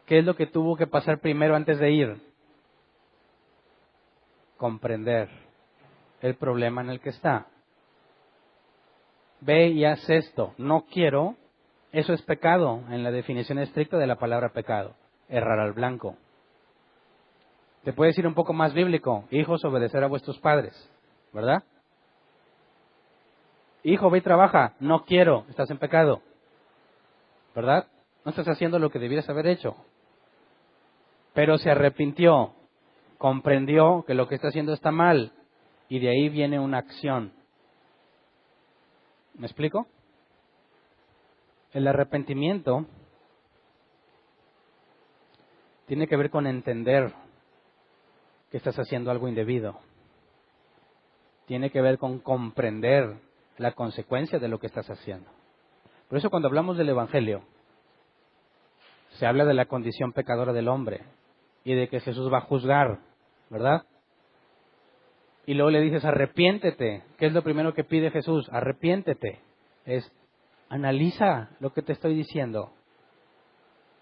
¿Qué es lo que tuvo que pasar primero antes de ir? Comprender el problema en el que está. Ve y haz esto. No quiero. Eso es pecado en la definición estricta de la palabra pecado. Errar al blanco. Te puedes ir un poco más bíblico. Hijos, obedecer a vuestros padres. ¿Verdad? Hijo, ve y trabaja. No quiero. Estás en pecado. ¿Verdad? No estás haciendo lo que debieras haber hecho. Pero se arrepintió. Comprendió que lo que está haciendo está mal. Y de ahí viene una acción. ¿Me explico? El arrepentimiento tiene que ver con entender que estás haciendo algo indebido. Tiene que ver con comprender la consecuencia de lo que estás haciendo. Por eso cuando hablamos del Evangelio, se habla de la condición pecadora del hombre y de que Jesús va a juzgar, ¿verdad? Y luego le dices, arrepiéntete. ¿Qué es lo primero que pide Jesús? Arrepiéntete. Es, analiza lo que te estoy diciendo.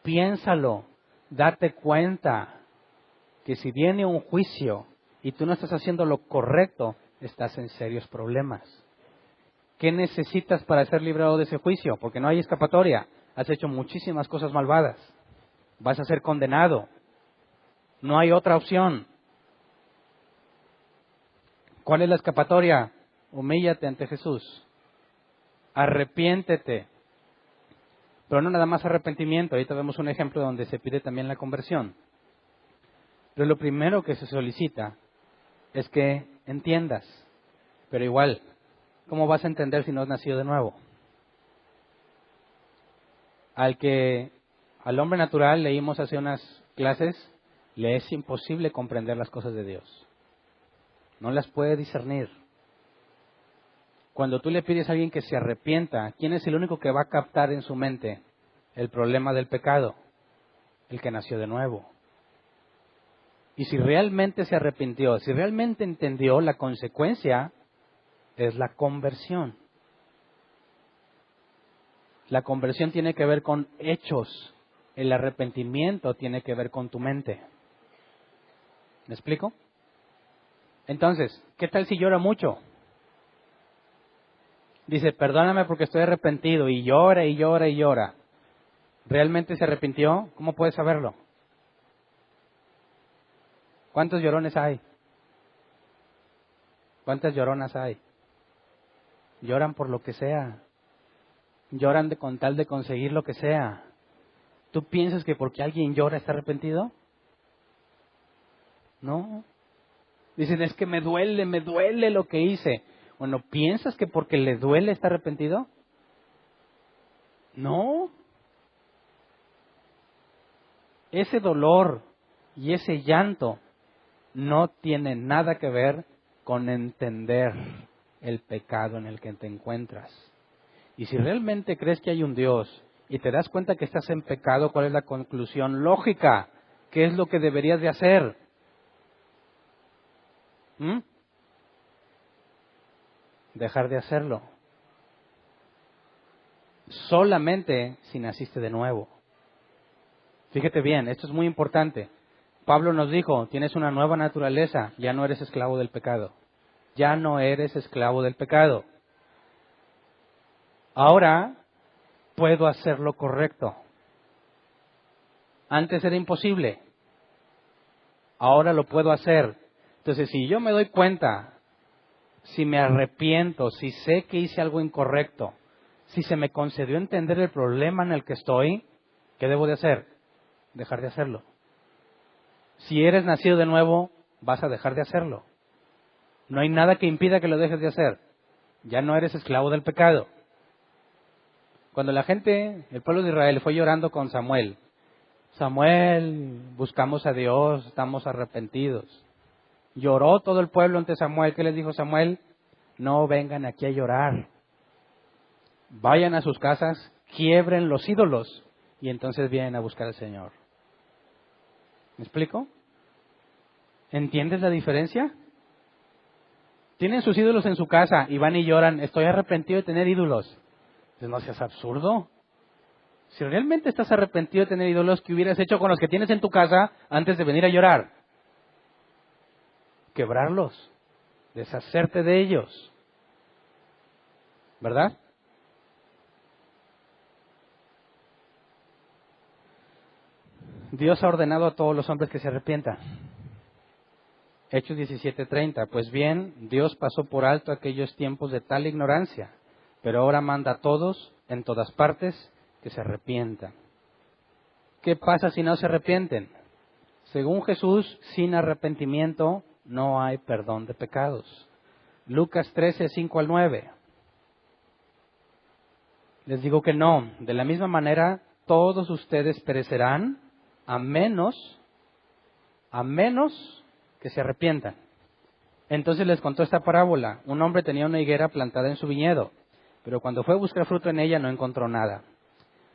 Piénsalo. Date cuenta que si viene un juicio y tú no estás haciendo lo correcto, estás en serios problemas. ¿Qué necesitas para ser librado de ese juicio? Porque no hay escapatoria. Has hecho muchísimas cosas malvadas. Vas a ser condenado. No hay otra opción. ¿Cuál es la escapatoria? Humíllate ante Jesús. Arrepiéntete. Pero no nada más arrepentimiento. Ahorita vemos un ejemplo donde se pide también la conversión. Pero lo primero que se solicita es que entiendas. Pero igual, ¿cómo vas a entender si no has nacido de nuevo? Al hombre natural, leímos hace unas clases, le es imposible comprender las cosas de Dios. No las puede discernir. Cuando tú le pides a alguien que se arrepienta, ¿quién es el único que va a captar en su mente el problema del pecado? El que nació de nuevo. Y si realmente se arrepintió, si realmente entendió, la consecuencia es la conversión. La conversión tiene que ver con hechos. El arrepentimiento tiene que ver con tu mente. ¿Me explico? Entonces, ¿qué tal si llora mucho? Dice, perdóname porque estoy arrepentido, y llora y llora y llora. ¿Realmente se arrepintió? ¿Cómo puedes saberlo? ¿Cuántos llorones hay? ¿Cuántas lloronas hay? Lloran por lo que sea. Lloran con tal de conseguir lo que sea. ¿Tú piensas que porque alguien llora está arrepentido? No. Dicen, es que me duele lo que hice. Bueno, ¿piensas que porque le duele está arrepentido? No. Ese dolor y ese llanto no tiene nada que ver con entender el pecado en el que te encuentras. Y si realmente crees que hay un Dios y te das cuenta que estás en pecado, ¿cuál es la conclusión lógica? ¿Qué es lo que deberías de hacer? Dejar de hacerlo. Solamente si naciste de nuevo. Fíjate bien, esto es muy importante. Pablo nos dijo, tienes una nueva naturaleza, ya no eres esclavo del pecado. Ya no eres esclavo del pecado. Ahora puedo hacer lo correcto. Antes era imposible. Ahora lo puedo hacer. Entonces, si yo me doy cuenta, si me arrepiento, si sé que hice algo incorrecto, si se me concedió entender el problema en el que estoy, ¿qué debo de hacer? Dejar de hacerlo. Si eres nacido de nuevo, vas a dejar de hacerlo. No hay nada que impida que lo dejes de hacer. Ya no eres esclavo del pecado. Cuando la gente, el pueblo de Israel, fue llorando con Samuel, buscamos a Dios, estamos arrepentidos. Lloró todo el pueblo ante Samuel. ¿Qué les dijo Samuel? No vengan aquí a llorar. Vayan a sus casas, quiebren los ídolos y entonces vienen a buscar al Señor. ¿Me explico? ¿Entiendes la diferencia? Tienen sus ídolos en su casa y van y lloran, estoy arrepentido de tener ídolos. Entonces no seas absurdo. Si realmente estás arrepentido de tener ídolos, ¿qué hubieras hecho con los que tienes en tu casa antes de venir a llorar? Quebrarlos, deshacerte de ellos. ¿Verdad? Dios ha ordenado a todos los hombres que se arrepientan. Hechos 17:30. Pues bien, Dios pasó por alto aquellos tiempos de tal ignorancia, pero ahora manda a todos, en todas partes, que se arrepientan. ¿Qué pasa si no se arrepienten? Según Jesús, sin arrepentimiento no hay perdón de pecados. Lucas 13:5-9. Les digo que no. De la misma manera, todos ustedes perecerán a menos que se arrepientan. Entonces les contó esta parábola. Un hombre tenía una higuera plantada en su viñedo, pero cuando fue a buscar fruto en ella no encontró nada.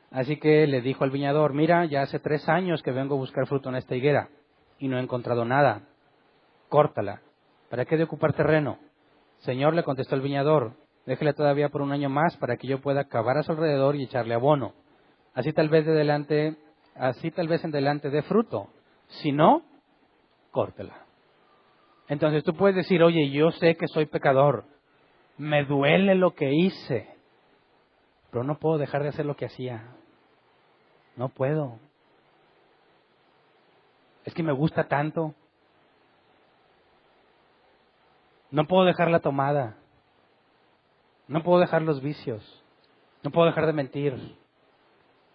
Así que le dijo al viñador, mira, ya hace 3 años que vengo a buscar fruto en esta higuera y no he encontrado nada. Córtala. ¿Para qué de ocupar terreno? Señor, le contestó el viñador, déjele todavía por 1 año más para que yo pueda cavar a su alrededor y echarle abono. Así tal vez en delante dé fruto. Si no, córtela. Entonces tú puedes decir, oye, yo sé que soy pecador, me duele lo que hice, pero no puedo dejar de hacer lo que hacía. No puedo. Es que me gusta tanto. No puedo dejar la tomada. No puedo dejar los vicios. No puedo dejar de mentir.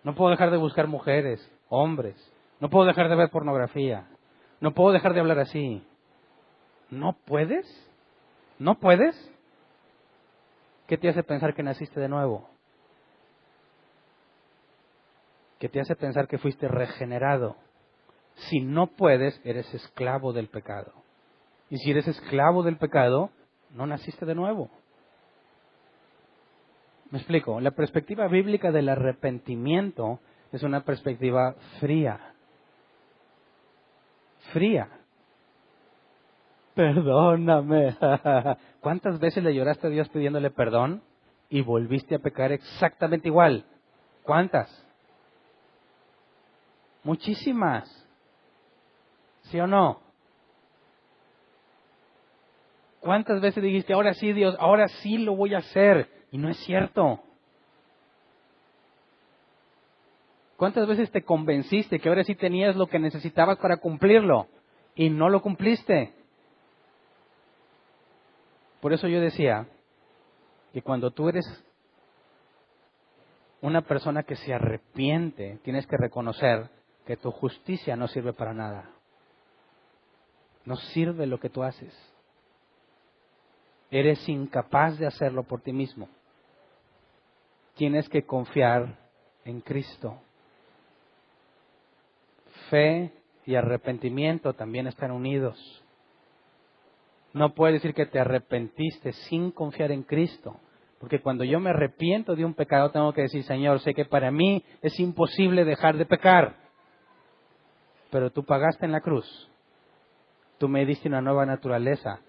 No puedo dejar de buscar mujeres, hombres. No puedo dejar de ver pornografía. No puedo dejar de hablar así. ¿No puedes? ¿No puedes? ¿Qué te hace pensar que naciste de nuevo? ¿Qué te hace pensar que fuiste regenerado? Si no puedes, eres esclavo del pecado. Y si eres esclavo del pecado, no naciste de nuevo. ¿Me explico? La perspectiva bíblica del arrepentimiento es una perspectiva fría. Fría. Perdóname. ¿Cuántas veces le lloraste a Dios pidiéndole perdón y volviste a pecar exactamente igual? ¿Cuántas? Muchísimas. ¿Sí o no? ¿Cuántas veces dijiste, ahora sí Dios, ahora sí lo voy a hacer? Y no es cierto. ¿Cuántas veces te convenciste que ahora sí tenías lo que necesitabas para cumplirlo y no lo cumpliste? Por eso yo decía que cuando tú eres una persona que se arrepiente, tienes que reconocer que tu justicia no sirve para nada. No sirve lo que tú haces. Eres incapaz de hacerlo por ti mismo. Tienes que confiar en Cristo. Fe y arrepentimiento también están unidos. No puedes decir que te arrepentiste sin confiar en Cristo. Porque cuando yo me arrepiento de un pecado, tengo que decir, Señor, sé que para mí es imposible dejar de pecar. Pero tú pagaste en la cruz. Tú me diste una nueva naturaleza.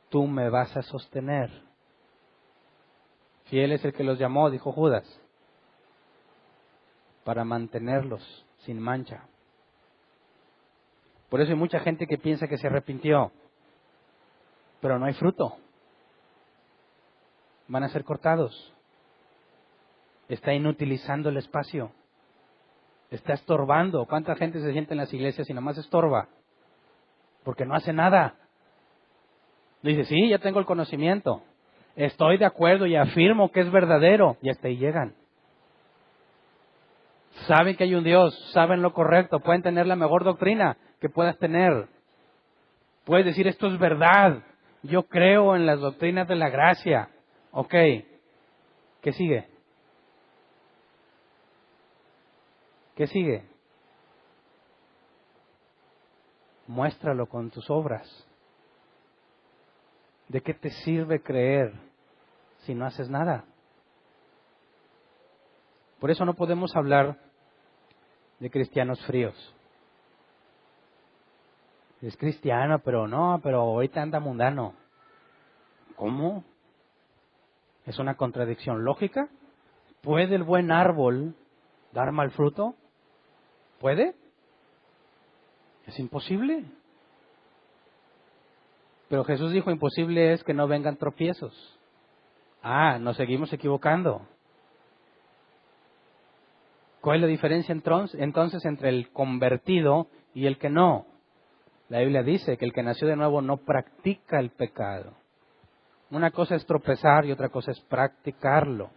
Tú me vas a sostener. Fiel es el que los llamó, dijo Judas, para mantenerlos sin mancha. Por eso hay mucha gente que piensa que se arrepintió, pero no hay fruto. Van a ser cortados. Está inutilizando el espacio. Está estorbando. ¿Cuánta gente se siente en las iglesias y nomás estorba? Porque no hace nada. Dice, sí, ya tengo el conocimiento. Estoy de acuerdo y afirmo que es verdadero. Y hasta ahí llegan. Saben que hay un Dios, saben lo correcto, pueden tener la mejor doctrina que puedas tener. Puedes decir, esto es verdad. Yo creo en las doctrinas de la gracia. Ok. ¿Qué sigue? ¿Qué sigue? Muéstralo con tus obras. ¿De qué te sirve creer si no haces nada? Por eso no podemos hablar de cristianos fríos. Es cristiano, pero ahorita anda mundano. ¿Cómo? ¿Es una contradicción lógica? ¿Puede el buen árbol dar mal fruto? ¿Puede? ¿Es imposible? Pero Jesús dijo, imposible es que no vengan tropiezos. Nos seguimos equivocando. ¿Cuál es la diferencia entonces entre el convertido y el que no? La Biblia dice que el que nació de nuevo no practica el pecado. Una cosa es tropezar y otra cosa es practicarlo.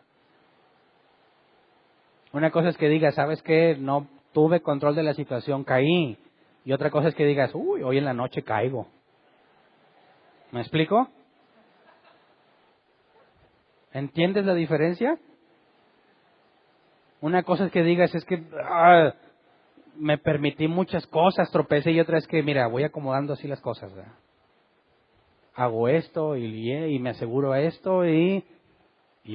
Una cosa es que digas, ¿sabes qué? No tuve control de la situación, caí. Y otra cosa es que digas, hoy en la noche caigo. ¿Me explico? ¿Entiendes la diferencia? Una cosa es que digas, es que me permití muchas cosas, tropecé, y otra es que, mira, voy acomodando así las cosas, ¿verdad? Hago esto y me aseguro esto y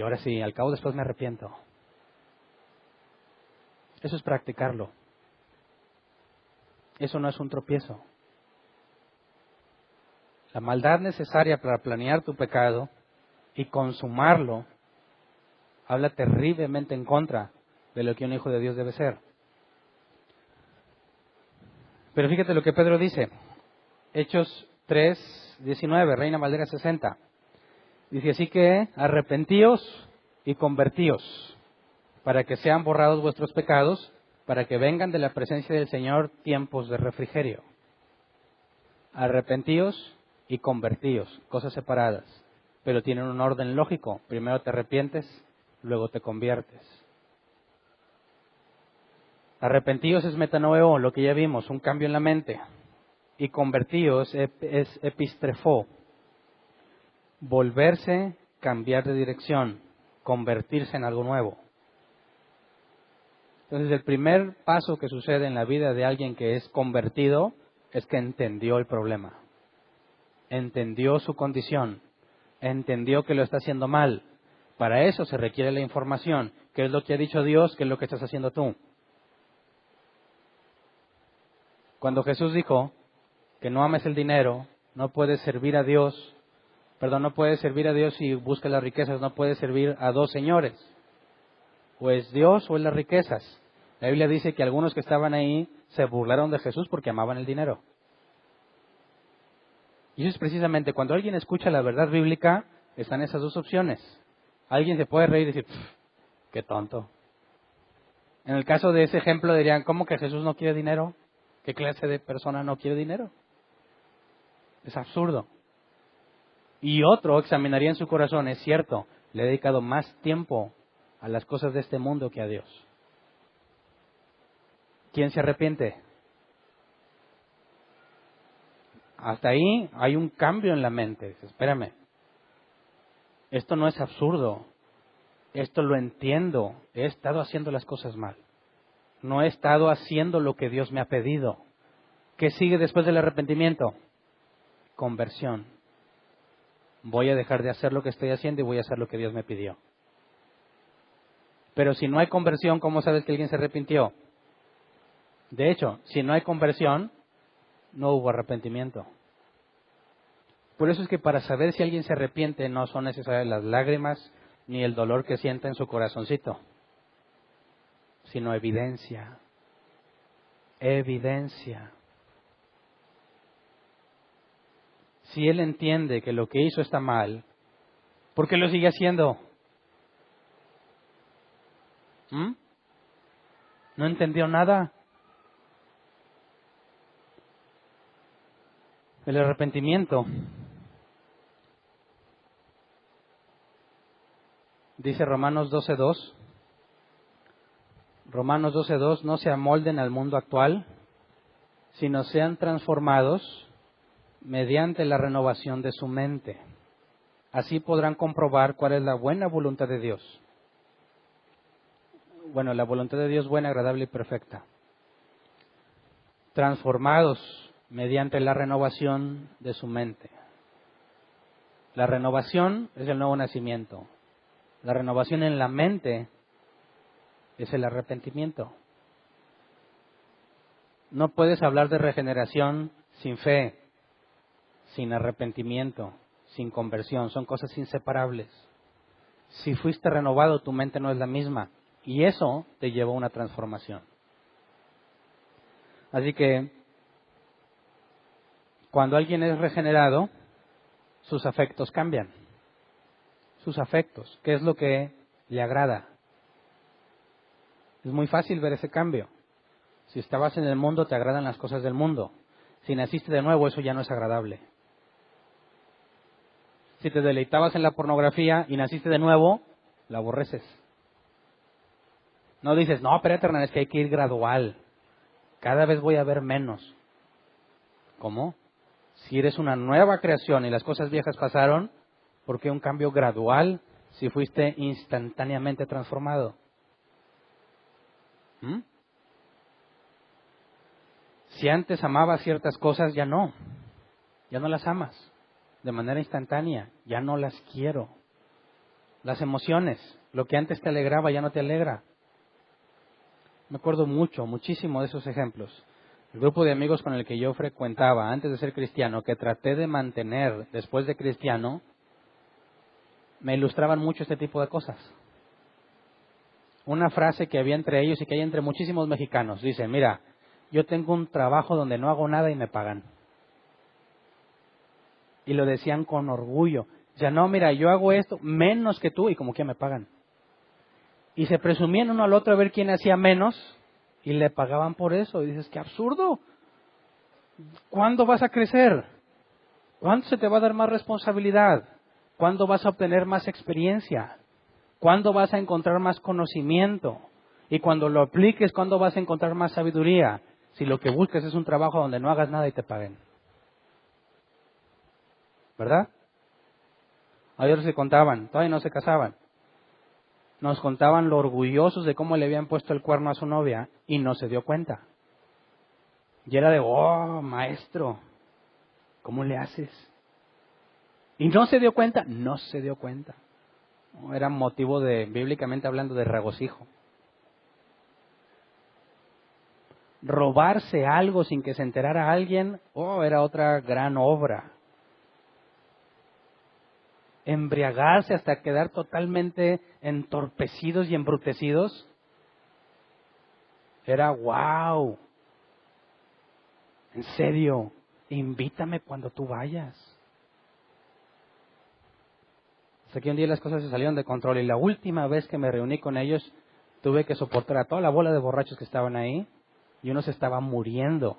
ahora sí, al cabo después me arrepiento. Eso es practicarlo. Eso no es un tropiezo. La maldad necesaria para planear tu pecado y consumarlo habla terriblemente en contra de lo que un hijo de Dios debe ser. Pero fíjate lo que Pedro dice. Hechos 3:19, Reina Valera 60. Dice, así que arrepentíos y convertíos, para que sean borrados vuestros pecados, para que vengan de la presencia del Señor tiempos de refrigerio. Arrepentíos y convertíos, cosas separadas, pero tienen un orden lógico. Primero te arrepientes, luego te conviertes. Arrepentíos es metanoeo, lo que ya vimos, un cambio en la mente. Y convertíos es epistrefó, volverse, cambiar de dirección, convertirse en algo nuevo. Entonces el primer paso que sucede en la vida de alguien que es convertido es que entendió el problema, entendió su condición, entendió que lo está haciendo mal. Para eso se requiere la información. ¿Qué es lo que ha dicho Dios? ¿Qué es lo que estás haciendo tú? Cuando Jesús dijo que no ames el dinero, no puedes servir a Dios, no puedes servir a Dios y buscas las riquezas, no puedes servir a dos señores. O es Dios o es las riquezas. La Biblia dice que algunos que estaban ahí se burlaron de Jesús porque amaban el dinero. Y eso es precisamente cuando alguien escucha la verdad bíblica, están esas dos opciones. Alguien se puede reír y decir, qué tonto. En el caso de ese ejemplo dirían, ¿cómo que Jesús no quiere dinero? ¿Qué clase de persona no quiere dinero? Es absurdo. Y otro examinaría en su corazón, es cierto, le he dedicado más tiempo a las cosas de este mundo que a Dios. ¿Quién se arrepiente? Hasta ahí hay un cambio en la mente. Espérame, Esto no es absurdo. Esto lo entiendo. He estado haciendo las cosas mal. No he estado haciendo lo que Dios me ha pedido. ¿Qué sigue después del arrepentimiento? Conversión. Voy a dejar de hacer lo que estoy haciendo y voy a hacer lo que Dios me pidió. Pero si no hay conversión, ¿cómo sabes que alguien se arrepintió? De hecho, si no hay conversión, no hubo arrepentimiento. Por eso es que para saber si alguien se arrepiente no son necesarias las lágrimas ni el dolor que sienta en su corazoncito, sino evidencia. Evidencia. Si él entiende que lo que hizo está mal, ¿por qué lo sigue haciendo? ¿No entendió nada? El arrepentimiento, dice Romanos 12:2. Romanos 12:2, no se amolden al mundo actual, sino sean transformados mediante la renovación de su mente. Así podrán comprobar cuál es la buena voluntad de Dios. Bueno, la voluntad de Dios buena, agradable y perfecta. Transformados mediante la renovación de su mente. La renovación es el nuevo nacimiento. La renovación en la mente es el arrepentimiento. No puedes hablar de regeneración sin fe, sin arrepentimiento, sin conversión. Son cosas inseparables. Si fuiste renovado, tu mente no es la misma. Y eso te llevó a una transformación. Así que, cuando alguien es regenerado, sus afectos cambian. Sus afectos. ¿Qué es lo que le agrada? Es muy fácil ver ese cambio. Si estabas en el mundo, te agradan las cosas del mundo. Si naciste de nuevo, eso ya no es agradable. Si te deleitabas en la pornografía y naciste de nuevo, la aborreces. No dices, no, espérate, Hernán, es que hay que ir gradual. Cada vez voy a ver menos. ¿Cómo? Si eres una nueva creación y las cosas viejas pasaron, ¿por qué un cambio gradual si fuiste instantáneamente transformado? Si antes amabas ciertas cosas, ya no las amas de manera instantánea, ya no las quiero. Las emociones, lo que antes te alegraba ya no te alegra. Me acuerdo muchísimo de esos ejemplos. El grupo de amigos con el que yo frecuentaba antes de ser cristiano, que traté de mantener después de cristiano, me ilustraban mucho este tipo de cosas. Una frase que había entre ellos y que hay entre muchísimos mexicanos, dice, mira, yo tengo un trabajo donde no hago nada y me pagan. Y lo decían con orgullo. Ya no, mira, yo hago esto menos que tú y como que me pagan. Y se presumían uno al otro a ver quién hacía menos y le pagaban por eso. Y dices, qué absurdo. ¿Cuándo vas a crecer? ¿Cuándo se te va a dar más responsabilidad? ¿Cuándo vas a obtener más experiencia? ¿Cuándo vas a encontrar más conocimiento? Y cuando lo apliques, ¿cuándo vas a encontrar más sabiduría? Si lo que buscas es un trabajo donde no hagas nada y te paguen. ¿Verdad? Hay otros que contaban, todavía no se casaban. Nos contaban lo orgullosos de cómo le habían puesto el cuerno a su novia y no se dio cuenta. Y era de, oh, maestro, ¿cómo le haces? Y no se dio cuenta, no se dio cuenta. Era motivo de, bíblicamente hablando, de regocijo. Robarse algo sin que se enterara alguien, era otra gran obra. Embriagarse hasta quedar totalmente entorpecidos y embrutecidos, era wow. En serio, invítame cuando tú vayas. Hasta que un día las cosas se salieron de control y la última vez que me reuní con ellos tuve que soportar a toda la bola de borrachos que estaban ahí y uno se estaba muriendo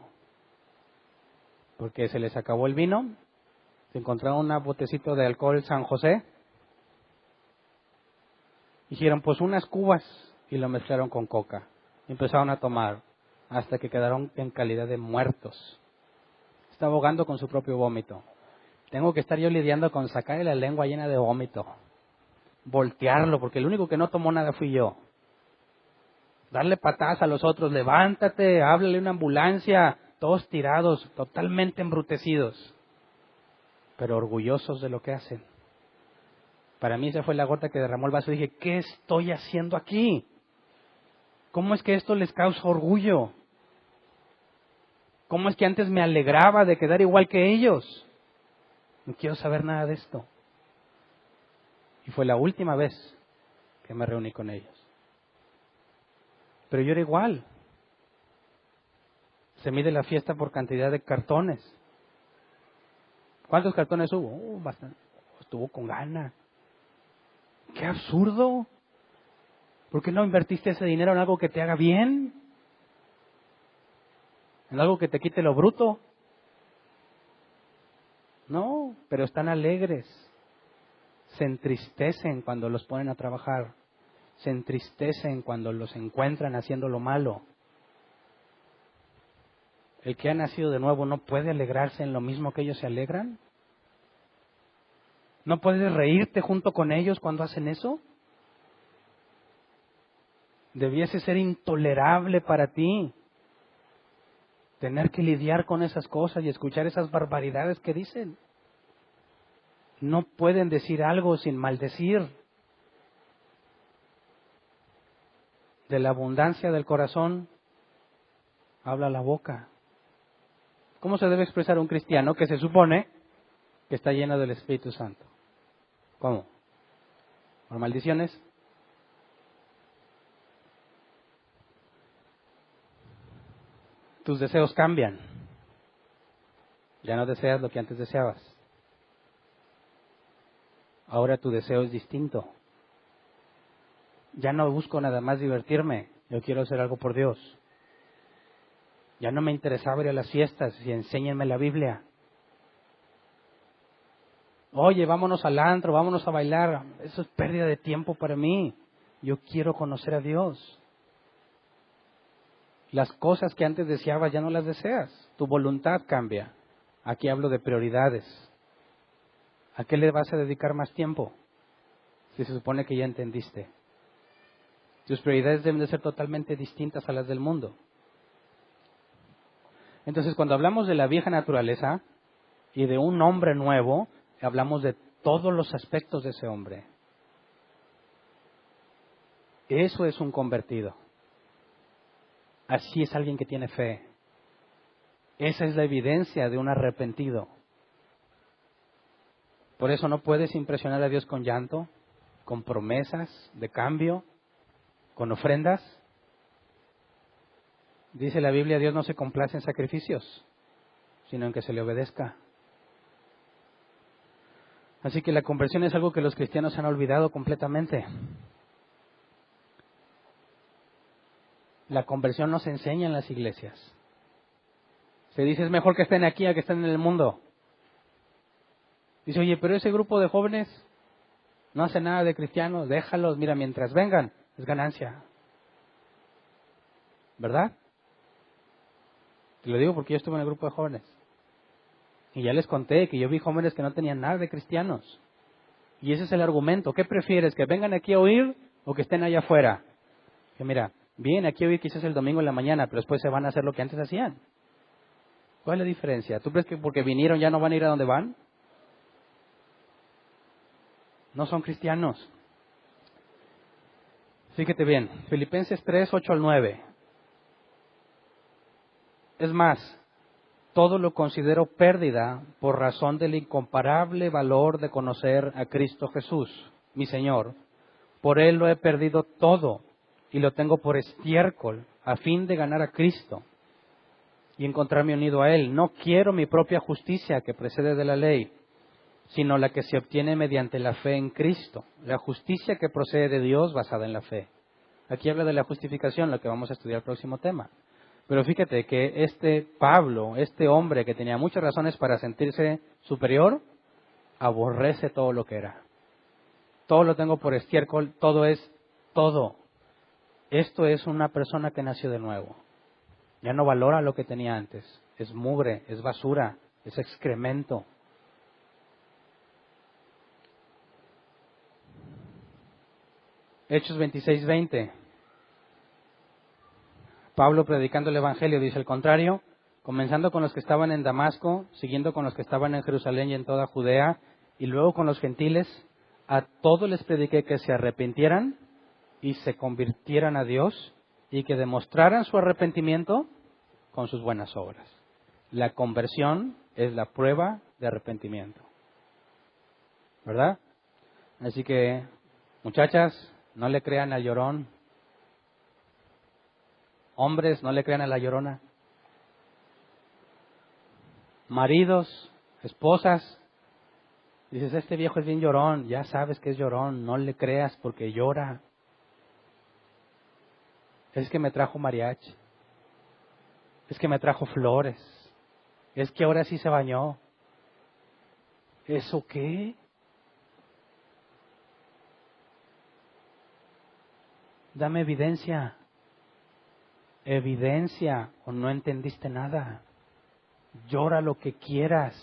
porque se les acabó el vino. Se encontraron un botecito de alcohol San José. Hicieron pues unas cubas y lo mezclaron con coca. Empezaron a tomar hasta que quedaron en calidad de muertos. Estaba ahogando con su propio vómito. Tengo que estar yo lidiando con sacarle la lengua llena de vómito. voltearlo, porque el único que no tomó nada fui yo. Darle patadas a los otros, levántate, háblale a una ambulancia, todos tirados, totalmente embrutecidos, pero orgullosos de lo que hacen. Para mí esa fue la gota que derramó el vaso. Dije, ¿qué estoy haciendo aquí? ¿Cómo es que esto les causa orgullo? ¿Cómo es que antes me alegraba de quedar igual que ellos? No quiero saber nada de esto. Y fue la última vez que me reuní con ellos. Pero yo era igual. Se mide la fiesta por cantidad de cartones. ¿Cuántos cartones hubo? Bastante. Estuvo con ganas. ¡Qué absurdo! ¿Por qué no invertiste ese dinero en algo que te haga bien? ¿En algo que te quite lo bruto? No, pero están alegres. Se entristecen cuando los ponen a trabajar. Se entristecen cuando los encuentran haciendo lo malo. El que ha nacido de nuevo no puede alegrarse en lo mismo que ellos se alegran. ¿No puedes reírte junto con ellos cuando hacen eso? Debiese ser intolerable para ti tener que lidiar con esas cosas y escuchar esas barbaridades que dicen. No pueden decir algo sin maldecir. De la abundancia del corazón habla la boca. ¿Cómo se debe expresar un cristiano que se supone que está lleno del Espíritu Santo? ¿Cómo? ¿Por maldiciones? Tus deseos cambian. Ya no deseas lo que antes deseabas. Ahora tu deseo es distinto. Ya no busco nada más divertirme. Yo quiero hacer algo por Dios. Ya no me interesaba ir a las fiestas y enséñenme la Biblia. Oye, vámonos al antro, vámonos a bailar. Eso es pérdida de tiempo para mí. Yo quiero conocer a Dios. Las cosas que antes deseabas ya no las deseas. Tu voluntad cambia. Aquí hablo de prioridades. ¿A qué le vas a dedicar más tiempo? Si se supone que ya entendiste. Tus prioridades deben de ser totalmente distintas a las del mundo. Entonces, cuando hablamos de la vieja naturaleza y de un hombre nuevo, hablamos de todos los aspectos de ese hombre. Eso es un convertido. Así es alguien que tiene fe. Esa es la evidencia de un arrepentido. Por eso no puedes impresionar a Dios con llanto, con promesas de cambio, con ofrendas. Dice la Biblia, Dios no se complace en sacrificios, sino en que se le obedezca. Así que la conversión es algo que los cristianos han olvidado completamente. La conversión no se enseña en las iglesias. Se dice, es mejor que estén aquí a que estén en el mundo. Dice, oye, pero ese grupo de jóvenes no hace nada de cristianos, déjalos, mira, mientras vengan, es ganancia. ¿Verdad? Te lo digo porque yo estuve en el grupo de jóvenes. Y ya les conté que yo vi jóvenes que no tenían nada de cristianos. Y ese es el argumento. ¿Qué prefieres? ¿Que vengan aquí a oír o que estén allá afuera? Que mira, vienen aquí a oír quizás el domingo en la mañana, pero después se van a hacer lo que antes hacían. ¿Cuál es la diferencia? ¿Tú crees que porque vinieron ya no van a ir a donde van? No son cristianos. Fíjate bien, Filipenses 3, 8 al 9. Es más, todo lo considero pérdida por razón del incomparable valor de conocer a Cristo Jesús, mi Señor. Por Él lo he perdido todo y lo tengo por estiércol a fin de ganar a Cristo y encontrarme unido a Él. No quiero mi propia justicia que precede de la ley, sino la que se obtiene mediante la fe en Cristo, la justicia que procede de Dios basada en la fe. Aquí habla de la justificación, lo que vamos a estudiar el próximo tema. Pero fíjate que este Pablo, este hombre que tenía muchas razones para sentirse superior, aborrece todo lo que era. Todo lo tengo por estiércol, todo es todo. Esto es una persona que nació de nuevo. Ya no valora lo que tenía antes. Es mugre, es basura, es excremento. Hechos 26:20. Pablo predicando el Evangelio dice el contrario, comenzando con los que estaban en Damasco, siguiendo con los que estaban en Jerusalén y en toda Judea, y luego con los gentiles, a todos les prediqué que se arrepintieran y se convirtieran a Dios y que demostraran su arrepentimiento con sus buenas obras. La conversión es la prueba de arrepentimiento. ¿Verdad? Así que, muchachas, no le crean al llorón. Hombres, no le crean a la llorona. Maridos, esposas, dices, este viejo es bien llorón, ya sabes que es llorón, no le creas porque llora. Es que me trajo mariachi, es que me trajo flores, es que ahora sí se bañó. ¿Eso qué? Dame evidencia. Evidencia o no entendiste nada. Llora lo que quieras,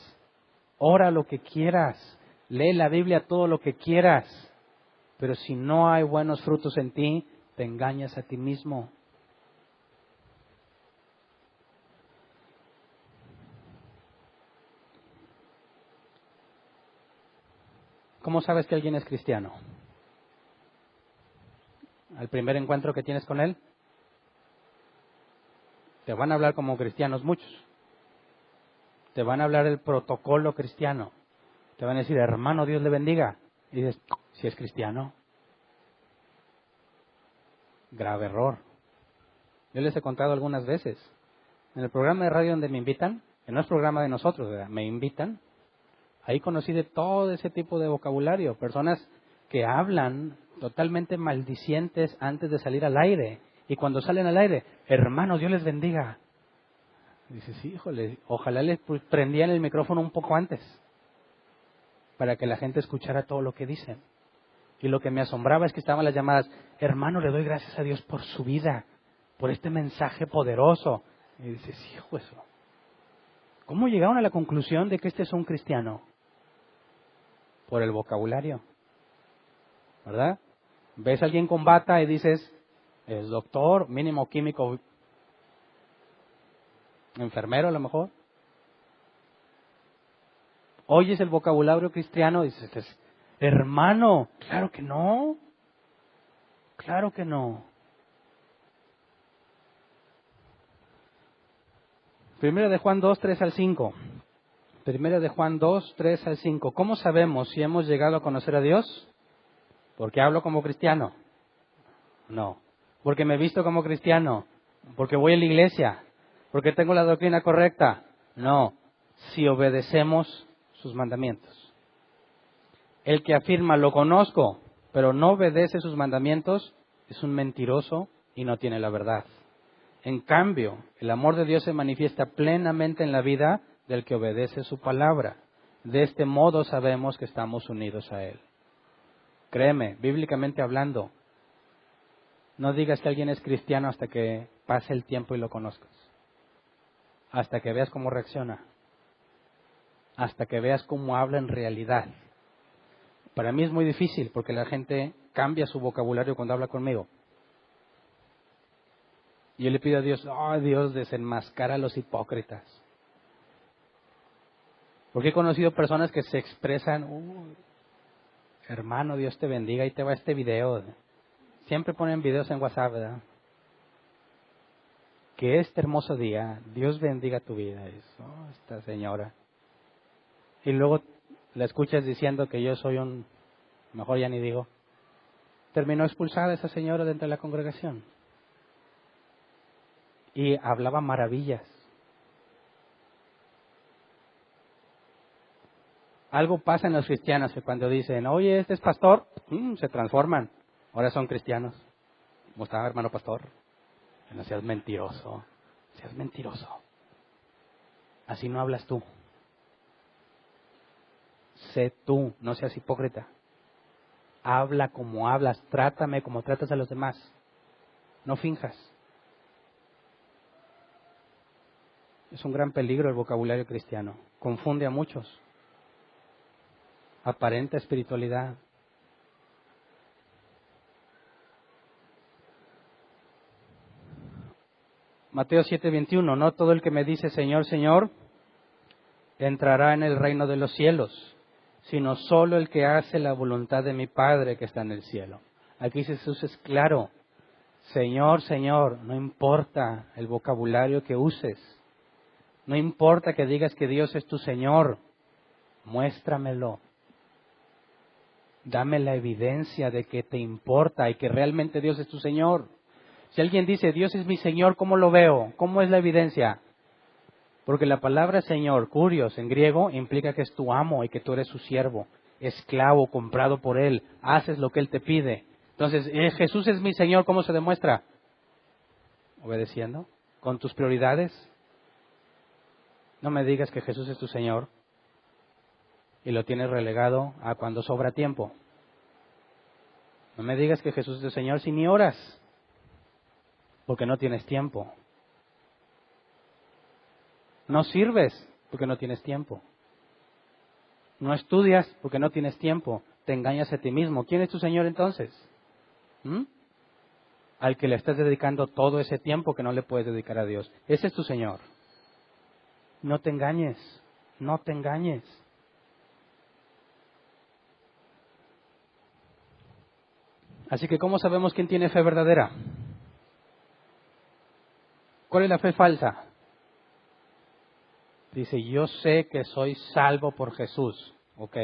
ora lo que quieras, lee la Biblia todo lo que quieras, pero si no hay buenos frutos en ti, te engañas a ti mismo. ¿Cómo sabes que alguien es cristiano? Al primer encuentro que tienes con él, te van a hablar como cristianos muchos. Te van a hablar el protocolo cristiano. Te van a decir, hermano, Dios le bendiga. Y dices, si es cristiano. Grave error. Yo les he contado algunas veces. En el programa de radio donde me invitan, que no es programa de nosotros, ¿verdad? Me invitan. Ahí conocí de todo ese tipo de vocabulario. Personas que hablan totalmente maldicientes antes de salir al aire. Y cuando salen al aire, hermano, Dios les bendiga. Dices, sí, híjole, ojalá les prendían el micrófono un poco antes para que la gente escuchara todo lo que dicen. Y lo que me asombraba es que estaban las llamadas, hermano, le doy gracias a Dios por su vida, por este mensaje poderoso. Y dices, hijo, eso. ¿Cómo llegaron a la conclusión de que este es un cristiano? Por el vocabulario, ¿verdad? Ves a alguien con bata y dices, es doctor, mínimo químico, enfermero a lo mejor. Oyes el vocabulario cristiano y dices, hermano, claro que no, claro que no. Primera de Juan 2, 3 al 5. Primera de Juan 2, 3 al 5. ¿Cómo sabemos si hemos llegado a conocer a Dios? ¿Porque hablo como cristiano? No. ¿Porque me visto como cristiano? ¿Porque voy a la iglesia? ¿Porque tengo la doctrina correcta? No. Si obedecemos sus mandamientos. El que afirma lo conozco, pero no obedece sus mandamientos, es un mentiroso y no tiene la verdad. En cambio, el amor de Dios se manifiesta plenamente en la vida del que obedece su palabra. De este modo sabemos que estamos unidos a Él. Créeme, bíblicamente hablando, no digas que alguien es cristiano hasta que pase el tiempo y lo conozcas. Hasta que veas cómo reacciona. Hasta que veas cómo habla en realidad. Para mí es muy difícil porque la gente cambia su vocabulario cuando habla conmigo. Y yo le pido a Dios, oh Dios, desenmascara a los hipócritas. Porque he conocido personas que se expresan, hermano, Dios te bendiga, y te va este video. Siempre ponen videos en WhatsApp, ¿verdad? Que este hermoso día, Dios bendiga tu vida. Esta señora. Y luego la escuchas diciendo que yo soy mejor ya ni digo. Terminó expulsada esa señora dentro de la congregación. Y hablaba maravillas. Algo pasa en los cristianos que cuando dicen, oye, este es pastor, se transforman. Ahora son cristianos. ¿Cómo está, hermano pastor? No seas mentiroso. Seas mentiroso. Así no hablas tú. Sé tú, no seas hipócrita. Habla como hablas, trátame como tratas a los demás. No finjas. Es un gran peligro el vocabulario cristiano. Confunde a muchos. Aparenta espiritualidad. Mateo 7:21, no todo el que me dice Señor, Señor, entrará en el reino de los cielos, sino solo el que hace la voluntad de mi Padre que está en el cielo. Aquí Jesús es claro, Señor, Señor, no importa el vocabulario que uses, no importa que digas que Dios es tu Señor, muéstramelo. Dame la evidencia de que te importa y que realmente Dios es tu Señor. Si alguien dice, Dios es mi Señor, ¿cómo lo veo? ¿Cómo es la evidencia? Porque la palabra Señor, kurios, en griego, implica que es tu amo y que tú eres su siervo, esclavo, comprado por Él, haces lo que Él te pide. Entonces, Jesús es mi Señor, ¿cómo se demuestra? Obedeciendo, con tus prioridades. No me digas que Jesús es tu Señor y lo tienes relegado a cuando sobra tiempo. No me digas que Jesús es tu Señor si ni oras, porque no tienes tiempo. No sirves porque no tienes tiempo. No estudias porque no tienes tiempo. Te engañas a ti mismo. ¿Quién es tu Señor entonces? Al que le estás dedicando todo ese tiempo que no le puedes dedicar a Dios. Ese es tu Señor. No te engañes. No te engañes. Así que, ¿cómo sabemos quién tiene fe verdadera? ¿Cuál es la fe falsa? Dice, yo sé que soy salvo por Jesús. Ok.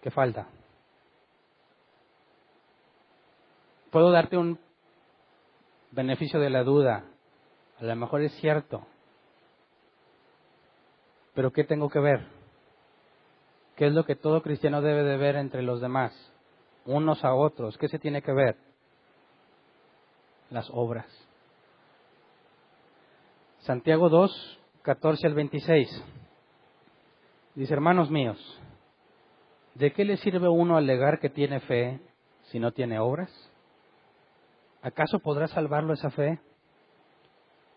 ¿Qué falta? Puedo darte un beneficio de la duda. A lo mejor es cierto. Pero ¿qué tengo que ver? ¿Qué es lo que todo cristiano debe de ver entre los demás? Unos a otros. ¿Qué se tiene que ver? Las obras. Santiago 2, 14 al 26. Dice, hermanos míos, ¿de qué le sirve uno alegar que tiene fe si no tiene obras? ¿Acaso podrá salvarlo esa fe?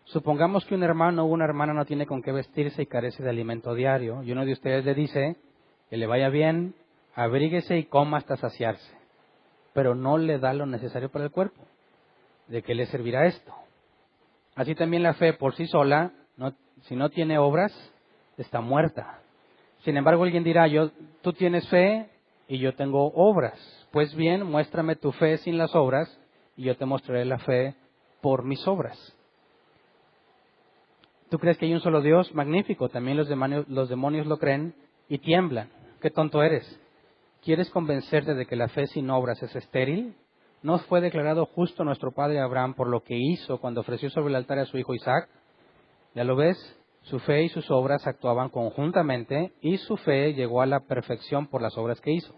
Supongamos que un hermano o una hermana no tiene con qué vestirse y carece de alimento diario, y uno de ustedes le dice que le vaya bien, abríguese y coma hasta saciarse, pero no le da lo necesario para el cuerpo. ¿De qué le servirá esto? Así también la fe por sí sola, si no tiene obras, está muerta. Sin embargo, alguien dirá, tú tienes fe y yo tengo obras. Pues bien, muéstrame tu fe sin las obras y yo te mostraré la fe por mis obras. ¿Tú crees que hay un solo Dios? Magnífico. También los demonios lo creen y tiemblan. ¡Qué tonto eres! ¿Quieres convencerte de que la fe sin obras es estéril? ¿No fue declarado justo nuestro padre Abraham por lo que hizo cuando ofreció sobre el altar a su hijo Isaac? ¿Ya lo ves? Su fe y sus obras actuaban conjuntamente y su fe llegó a la perfección por las obras que hizo.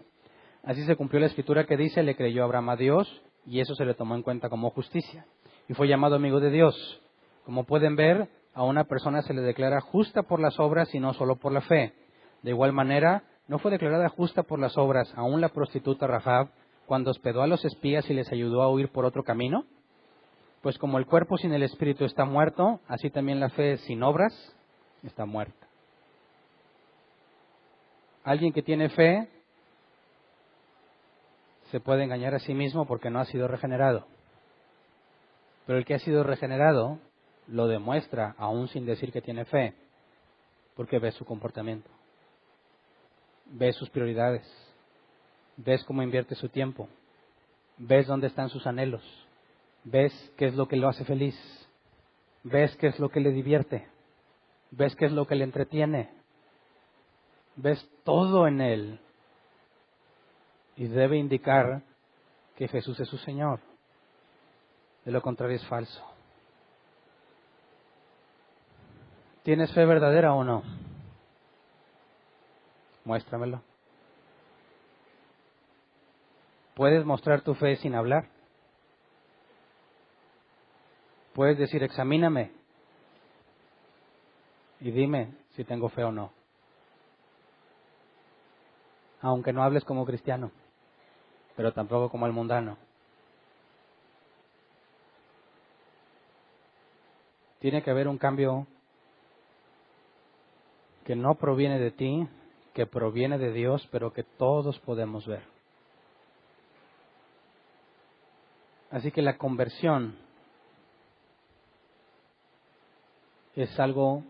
Así se cumplió la escritura que dice, le creyó Abraham a Dios y eso se le tomó en cuenta como justicia. Y fue llamado amigo de Dios. Como pueden ver, a una persona se le declara justa por las obras y no solo por la fe. De igual manera, no fue declarada justa por las obras aún la prostituta Rahab cuando hospedó a los espías y les ayudó a huir por otro camino. Pues como el cuerpo sin el espíritu está muerto, así también la fe sin obras está muerta. Alguien que tiene fe se puede engañar a sí mismo porque no ha sido regenerado. Pero el que ha sido regenerado lo demuestra aún sin decir que tiene fe, porque ves su comportamiento, ves sus prioridades, ves cómo invierte su tiempo, ves dónde están sus anhelos, ves qué es lo que lo hace feliz, ves qué es lo que le divierte, ves qué es lo que le entretiene, ves todo en él y debe indicar que Jesús es su Señor. De lo contrario es falso. ¿Tienes fe verdadera o no? Muéstramelo. ¿Puedes mostrar tu fe sin hablar? Puedes decir, examíname y dime si tengo fe o no. Aunque no hables como cristiano, pero tampoco como el mundano. Tiene que haber un cambio que no proviene de ti, que proviene de Dios, pero que todos podemos ver. Así que la conversión es algo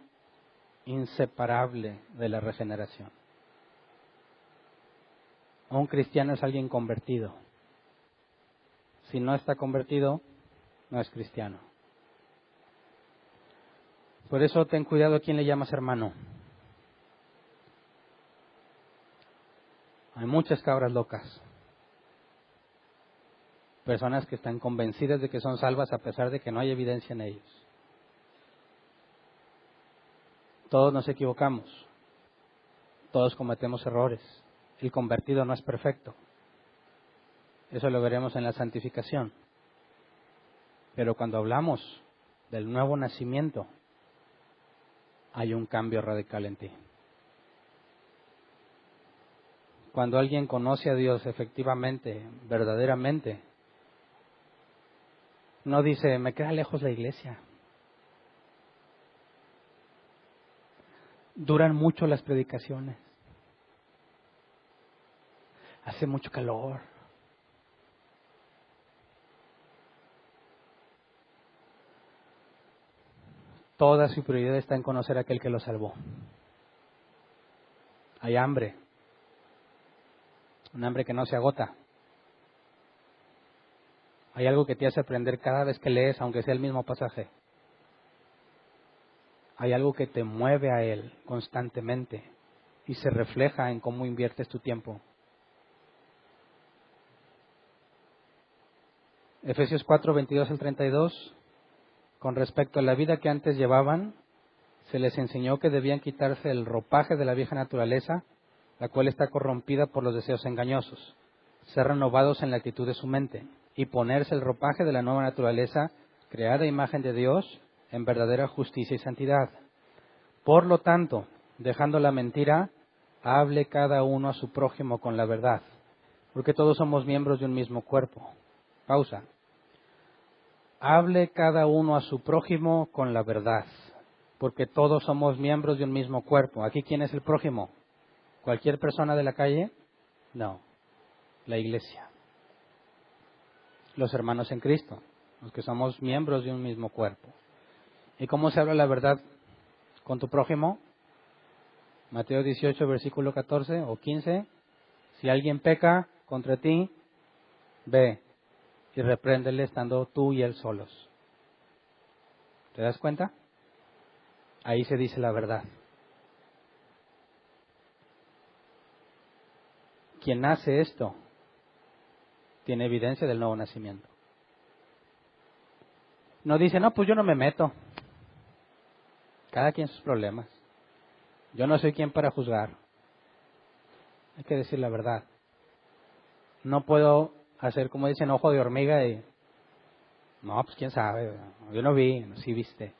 inseparable de la regeneración. Un cristiano es alguien convertido. Si no está convertido, no es cristiano. Por eso ten cuidado a quién le llamas hermano. Hay muchas cabras locas. Personas que están convencidas de que son salvas a pesar de que no hay evidencia en ellos. Todos nos equivocamos. Todos cometemos errores. El convertido no es perfecto. Eso lo veremos en la santificación. Pero cuando hablamos del nuevo nacimiento, hay un cambio radical en ti. Cuando alguien conoce a Dios efectivamente, verdaderamente, no dice, me queda lejos la iglesia. Duran mucho las predicaciones. Hace mucho calor. Toda su prioridad está en conocer a aquel que lo salvó. Hay hambre. Un hambre que no se agota. Hay algo que te hace aprender cada vez que lees, aunque sea el mismo pasaje. Hay algo que te mueve a Él constantemente y se refleja en cómo inviertes tu tiempo. Efesios 4, 22 al 32. Con respecto a la vida que antes llevaban, se les enseñó que debían quitarse el ropaje de la vieja naturaleza, la cual está corrompida por los deseos engañosos, ser renovados en la actitud de su mente y ponerse el ropaje de la nueva naturaleza, creada a imagen de Dios, en verdadera justicia y santidad. Por lo tanto, dejando la mentira, hable cada uno a su prójimo con la verdad, porque todos somos miembros de un mismo cuerpo. Pausa. Hable cada uno a su prójimo con la verdad, porque todos somos miembros de un mismo cuerpo. ¿Aquí quién es el prójimo? ¿Cualquier persona de la calle? No, la iglesia. Los hermanos en Cristo, los que somos miembros de un mismo cuerpo. ¿Y cómo se habla la verdad con tu prójimo? Mateo 18, versículo 14 o 15. Si alguien peca contra ti, ve y repréndele estando tú y él solos. ¿Te das cuenta? Ahí se dice la verdad. Quien hace esto tiene evidencia del nuevo nacimiento. No dice, no, pues yo no me meto. Cada quien sus problemas. Yo no soy quien para juzgar. Hay que decir la verdad. No puedo hacer, como dicen, ojo de hormiga y... No, pues quién sabe. Yo no vi, sí viste.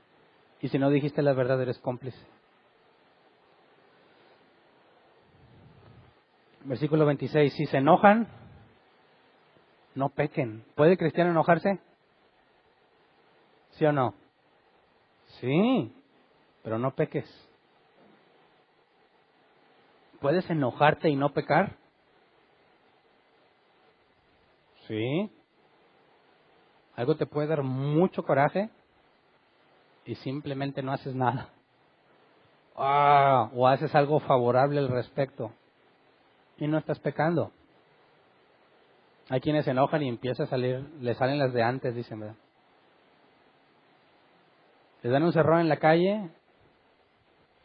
Y si no dijiste la verdad, eres cómplice. Versículo 26. Si se enojan, no pequen. ¿Puede el cristiano enojarse? ¿Sí o no? Sí, pero no peques. ¿Puedes enojarte y no pecar? Sí. Algo te puede dar mucho coraje y simplemente no haces nada. O haces algo favorable al respecto y no estás pecando. Hay quienes se enojan y empieza a salir, les salen las de antes, dicen, ¿verdad? Les dan un cerrón en la calle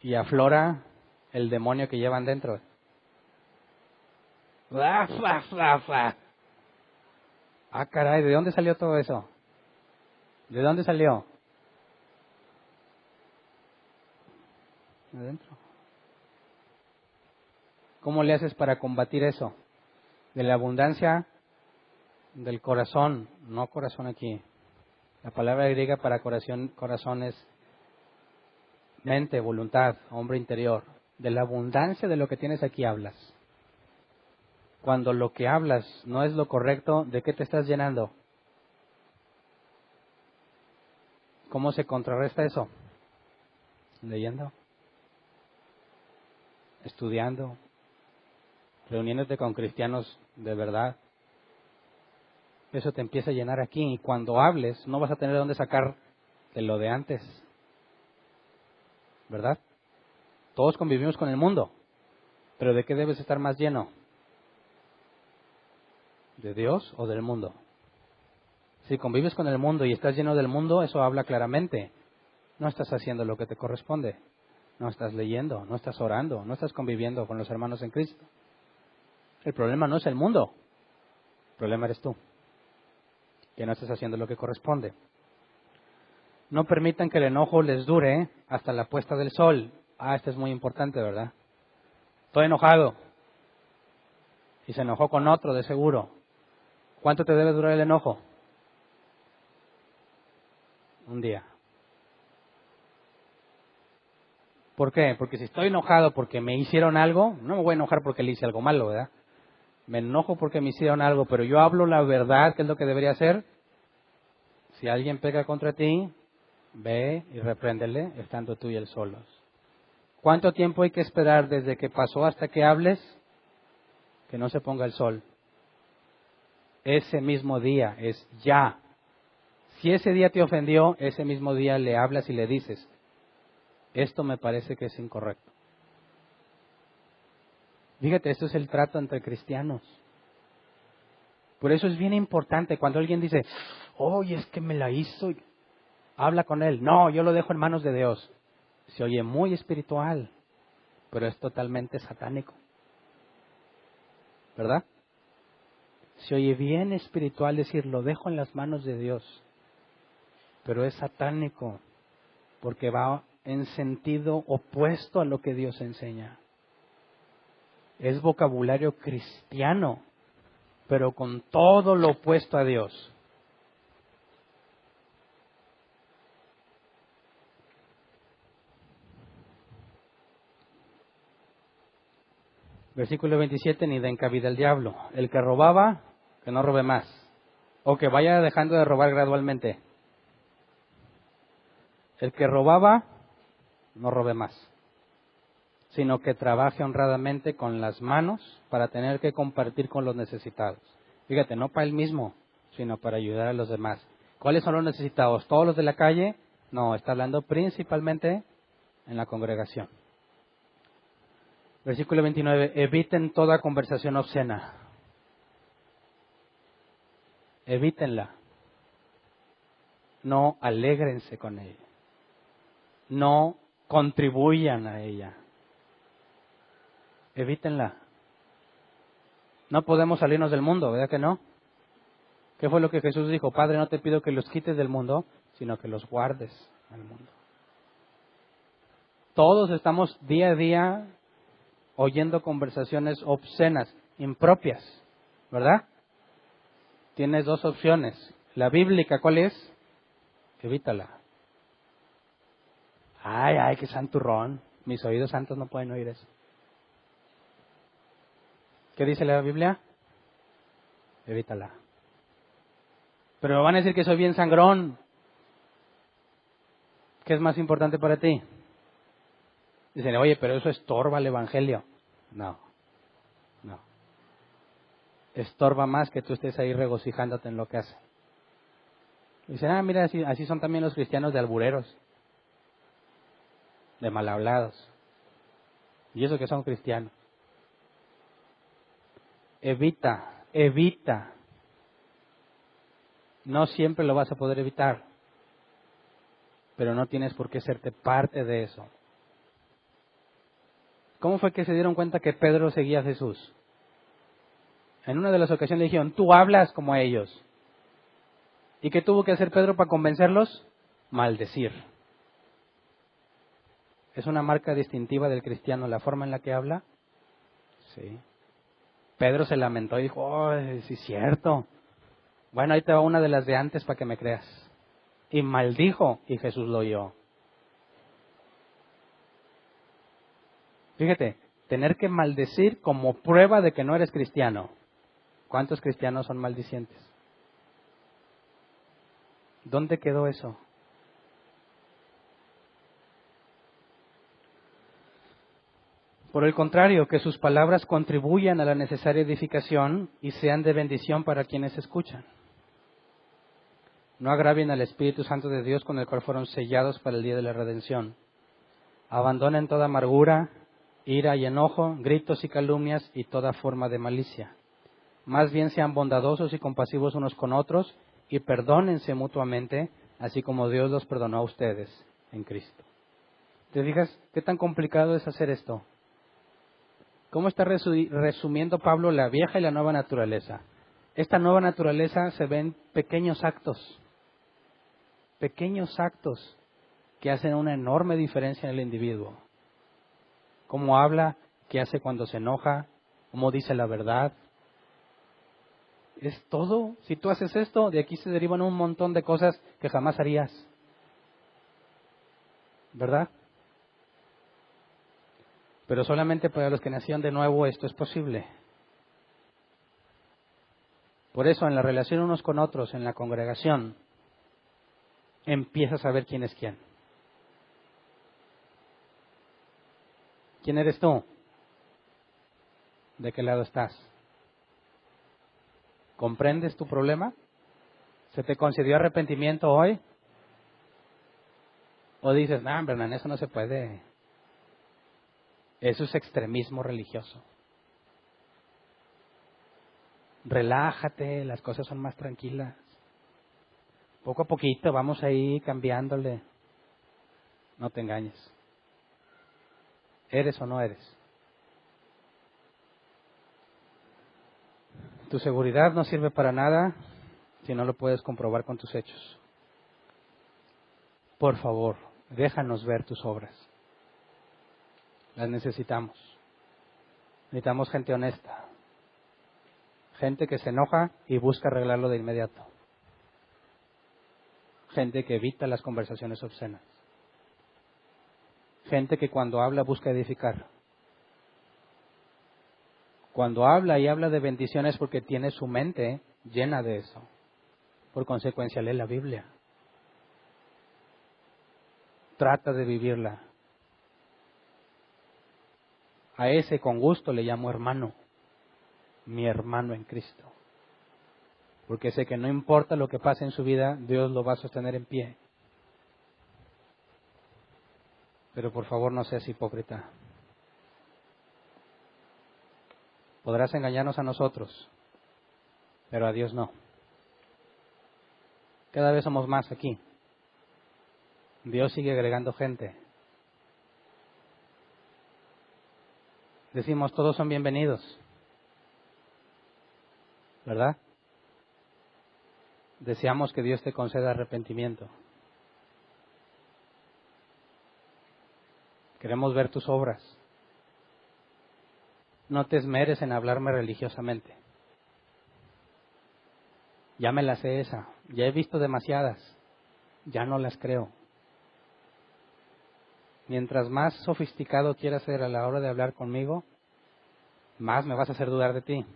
y aflora el demonio que llevan dentro. Ah, caray, ¿de dónde salió todo eso? ¿De dónde salió? De adentro. ¿Cómo le haces para combatir eso? De la abundancia del corazón, no corazón aquí. La palabra griega para corazón es mente, voluntad, hombre interior. De la abundancia de lo que tienes aquí hablas. Cuando lo que hablas no es lo correcto, ¿de qué te estás llenando? ¿Cómo se contrarresta eso? Leyendo, estudiando, reuniéndote con cristianos de verdad, Eso te empieza a llenar aquí y cuando hables no vas a tener dónde sacar de lo de antes. ¿Verdad? Todos convivimos con el mundo, pero ¿de qué debes estar más lleno? ¿De Dios o del mundo? Si convives con el mundo y estás lleno del mundo, eso habla claramente. No estás haciendo lo que te corresponde. No estás leyendo, no estás orando, no estás conviviendo con los hermanos en Cristo. El problema no es el mundo. El problema eres tú, que no estás haciendo lo que corresponde. No permitan que el enojo les dure hasta la puesta del sol. Esto es muy importante, ¿verdad? Estoy enojado. Y se enojó con otro, de seguro. ¿Cuánto te debe durar el enojo? Un día. ¿Por qué? Porque si estoy enojado porque me hicieron algo, no me voy a enojar porque le hice algo malo, ¿verdad? Me enojo porque me hicieron algo, pero yo hablo la verdad, que es lo que debería hacer. Si alguien pega contra ti, ve y repréndele, estando tú y él solos. ¿Cuánto tiempo hay que esperar desde que pasó hasta que hables? Que no se ponga el sol. Ese mismo día, es ya. Si ese día te ofendió, ese mismo día le hablas y le dices, esto me parece que es incorrecto. Fíjate, esto es el trato entre cristianos. Por eso es bien importante cuando alguien dice, oye, es que me la hizo, habla con él. No, yo lo dejo en manos de Dios. Se oye muy espiritual, pero es totalmente satánico. ¿Verdad? Se oye bien espiritual decir, lo dejo en las manos de Dios, pero es satánico, porque va en sentido opuesto a lo que Dios enseña. Es vocabulario cristiano, pero con todo lo opuesto a Dios. Versículo 27, ni den cabida al diablo. El que robaba, que no robe más. O que vaya dejando de robar gradualmente. El que robaba, no robe más. Sino que trabaje honradamente con las manos para tener que compartir con los necesitados. Fíjate, no para él mismo, sino para ayudar a los demás. ¿Cuáles son los necesitados? ¿Todos los de la calle? No, está hablando principalmente en la congregación. Versículo 29, eviten toda conversación obscena. Evítenla. No alégrense con ella. No contribuyan a ella. Evítenla. No podemos salirnos del mundo, ¿verdad que no? ¿Qué fue lo que Jesús dijo? Padre, no te pido que los quites del mundo, sino que los guardes al mundo. Todos estamos día a día oyendo conversaciones obscenas, impropias, ¿verdad? Tienes dos opciones. La bíblica, ¿cuál es? Evítala. Ay, qué santurrón. Mis oídos santos no pueden oír eso. ¿Qué dice la Biblia? Evítala. Pero me van a decir que soy bien sangrón. ¿Qué es más importante para ti? Dicen, oye, pero eso estorba el Evangelio. No. Estorba más que tú estés ahí regocijándote en lo que hace. Dicen, mira, así son también los cristianos de albureros, de mal hablados. Y eso que son cristianos. Evita. No siempre lo vas a poder evitar, pero no tienes por qué serte parte de eso. ¿Cómo fue que se dieron cuenta que Pedro seguía a Jesús? En una de las ocasiones le dijeron, tú hablas como ellos. ¿Y qué tuvo que hacer Pedro para convencerlos? Maldecir. ¿Es una marca distintiva del cristiano la forma en la que habla? Sí. Pedro se lamentó y dijo, sí es cierto. Bueno, ahí te va una de las de antes para que me creas. Y maldijo y Jesús lo oyó. Fíjate, tener que maldecir como prueba de que no eres cristiano. ¿Cuántos cristianos son maldicientes? ¿Dónde quedó eso? Por el contrario, que sus palabras contribuyan a la necesaria edificación y sean de bendición para quienes escuchan. No agravien al Espíritu Santo de Dios con el cual fueron sellados para el día de la redención. Abandonen toda amargura, ira y enojo, gritos y calumnias y toda forma de malicia. Más bien sean bondadosos y compasivos unos con otros y perdónense mutuamente, así como Dios los perdonó a ustedes en Cristo. ¿Te fijas qué tan complicado es hacer esto? ¿Cómo está resumiendo Pablo la vieja y la nueva naturaleza? Esta nueva naturaleza se ve en pequeños actos que hacen una enorme diferencia en el individuo. Cómo habla, qué hace cuando se enoja, cómo dice la verdad. Es todo. Si tú haces esto, de aquí se derivan un montón de cosas que jamás harías. ¿Verdad? Pero solamente para los que nacieron de nuevo esto es posible. Por eso en la relación unos con otros, en la congregación, empiezas a ver quién es quién. ¿Quién eres tú? ¿De qué lado estás? ¿Comprendes tu problema? ¿Se te concedió arrepentimiento hoy? ¿O dices, no, Bernán, eso no se puede? Eso es extremismo religioso. Relájate, las cosas son más tranquilas. Poco a poquito vamos ahí cambiándole. No te engañes. ¿Eres o no eres? Tu seguridad no sirve para nada si no lo puedes comprobar con tus hechos. Por favor, déjanos ver tus obras. Las necesitamos. Necesitamos gente honesta. Gente que se enoja y busca arreglarlo de inmediato. Gente que evita las conversaciones obscenas. Gente que cuando habla busca edificar. Cuando habla y habla de bendiciones porque tiene su mente llena de eso. Por consecuencia lee la Biblia. Trata de vivirla. A ese con gusto le llamo hermano. Mi hermano en Cristo. Porque sé que no importa lo que pase en su vida, Dios lo va a sostener en pie. Pero por favor no seas hipócrita. Podrás engañarnos a nosotros, pero a Dios no. Cada vez somos más aquí. Dios sigue agregando gente. Decimos, todos son bienvenidos. ¿Verdad? Deseamos que Dios te conceda arrepentimiento. Queremos ver tus obras. No te esmeres en hablarme religiosamente. Ya me la sé esa. Ya he visto demasiadas. Ya no las creo. Mientras más sofisticado quieras ser a la hora de hablar conmigo, más me vas a hacer dudar de ti.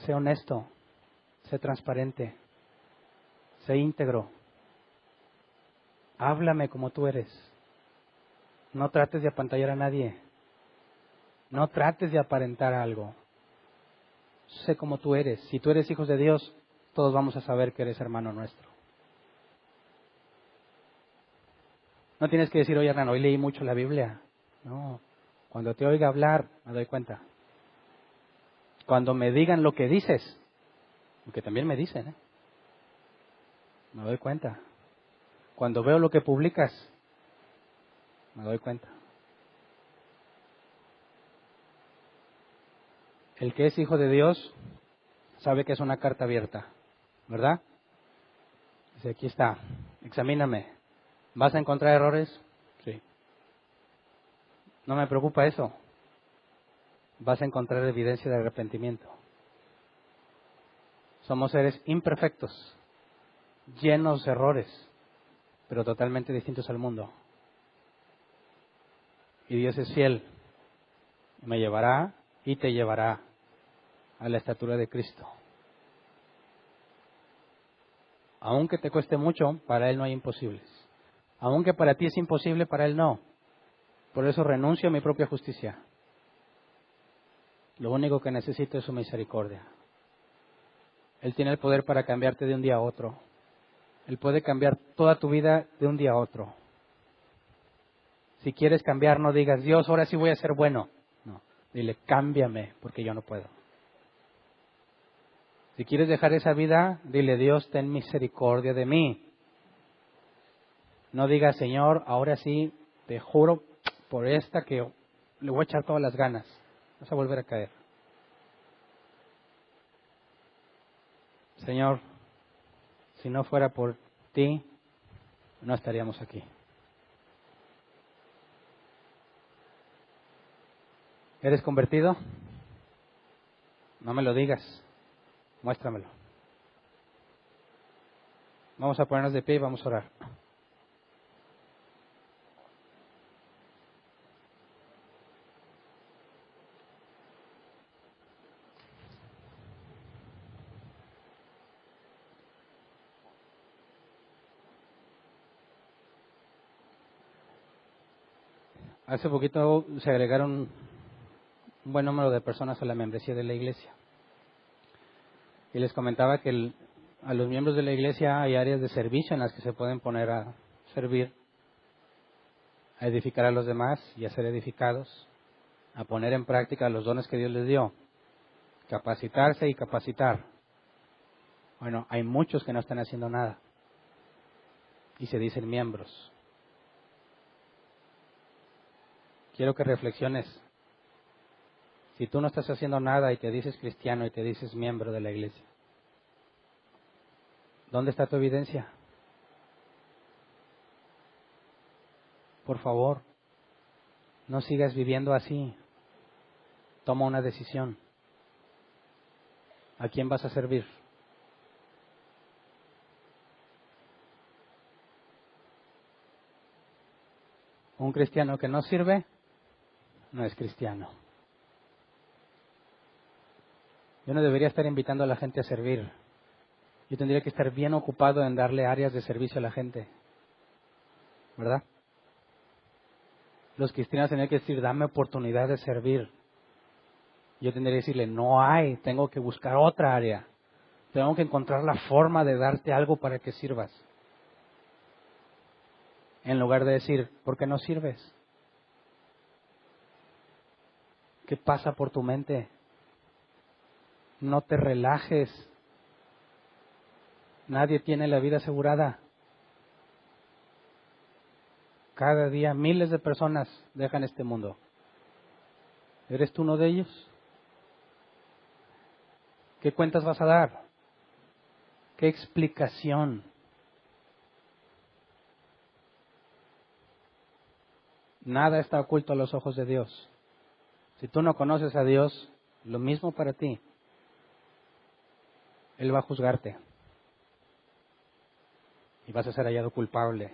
Sé honesto, sé transparente, sé íntegro. Háblame como tú eres. No trates de apantallar a nadie. No trates de aparentar algo. Sé como tú eres. Si tú eres hijo de Dios, todos vamos a saber que eres hermano nuestro. No tienes que decir, oye, Hernán, hoy leí mucho la Biblia. No, cuando te oiga hablar, me doy cuenta. Cuando me digan lo que dices, porque también me dicen, me doy cuenta. Cuando veo lo que publicas, me doy cuenta. El que es hijo de Dios sabe que es una carta abierta, ¿verdad? Dice, aquí está, examíname. ¿Vas a encontrar errores? Sí. No me preocupa eso. Vas a encontrar evidencia de arrepentimiento. Somos seres imperfectos, llenos de errores, pero totalmente distintos al mundo. Y Dios es fiel. Me llevará y te llevará a la estatura de Cristo. Aunque te cueste mucho, para Él no hay imposibles. Aunque para ti es imposible, para Él no. Por eso renuncio a mi propia justicia. Lo único que necesito es su misericordia. Él tiene el poder para cambiarte de un día a otro. Él puede cambiar toda tu vida de un día a otro. Si quieres cambiar, no digas, Dios, ahora sí voy a ser bueno. No, dile, cámbiame, porque yo no puedo. Si quieres dejar esa vida, dile, Dios, ten misericordia de mí. No digas, Señor, ahora sí, te juro por esta que le voy a echar todas las ganas. Vas a volver a caer. Señor, si no fuera por ti, no estaríamos aquí. ¿Eres convertido? No me lo digas. Muéstramelo. Vamos a ponernos de pie y vamos a orar. Hace poquito se agregaron un buen número de personas a la membresía de la iglesia. Y les comentaba que a los miembros de la iglesia hay áreas de servicio en las que se pueden poner a servir, a edificar a los demás y a ser edificados, a poner en práctica los dones que Dios les dio, capacitarse y capacitar. Bueno, hay muchos que no están haciendo nada y se dicen miembros. Quiero que reflexiones. Si tú no estás haciendo nada y te dices cristiano y te dices miembro de la iglesia, ¿dónde está tu evidencia? Por favor, no sigas viviendo así. Toma una decisión. ¿A quién vas a servir? Un cristiano que no sirve, no es cristiano. Yo no debería estar invitando a la gente a servir. Yo tendría que estar bien ocupado en darle áreas de servicio a la gente. ¿Verdad? Los cristianos tendrían que decir, dame oportunidad de servir. Yo tendría que decirle, no hay, tengo que buscar otra área. Tengo que encontrar la forma de darte algo para que sirvas. En lugar de decir, ¿por qué no sirves? ¿Qué pasa por tu mente? No te relajes. Nadie tiene la vida asegurada. Cada día miles de personas dejan este mundo. ¿Eres tú uno de ellos? ¿Qué cuentas vas a dar? ¿Qué explicación? Nada está oculto a los ojos de Dios. Si tú no conoces a Dios, lo mismo para ti. Él va a juzgarte. Y vas a ser hallado culpable.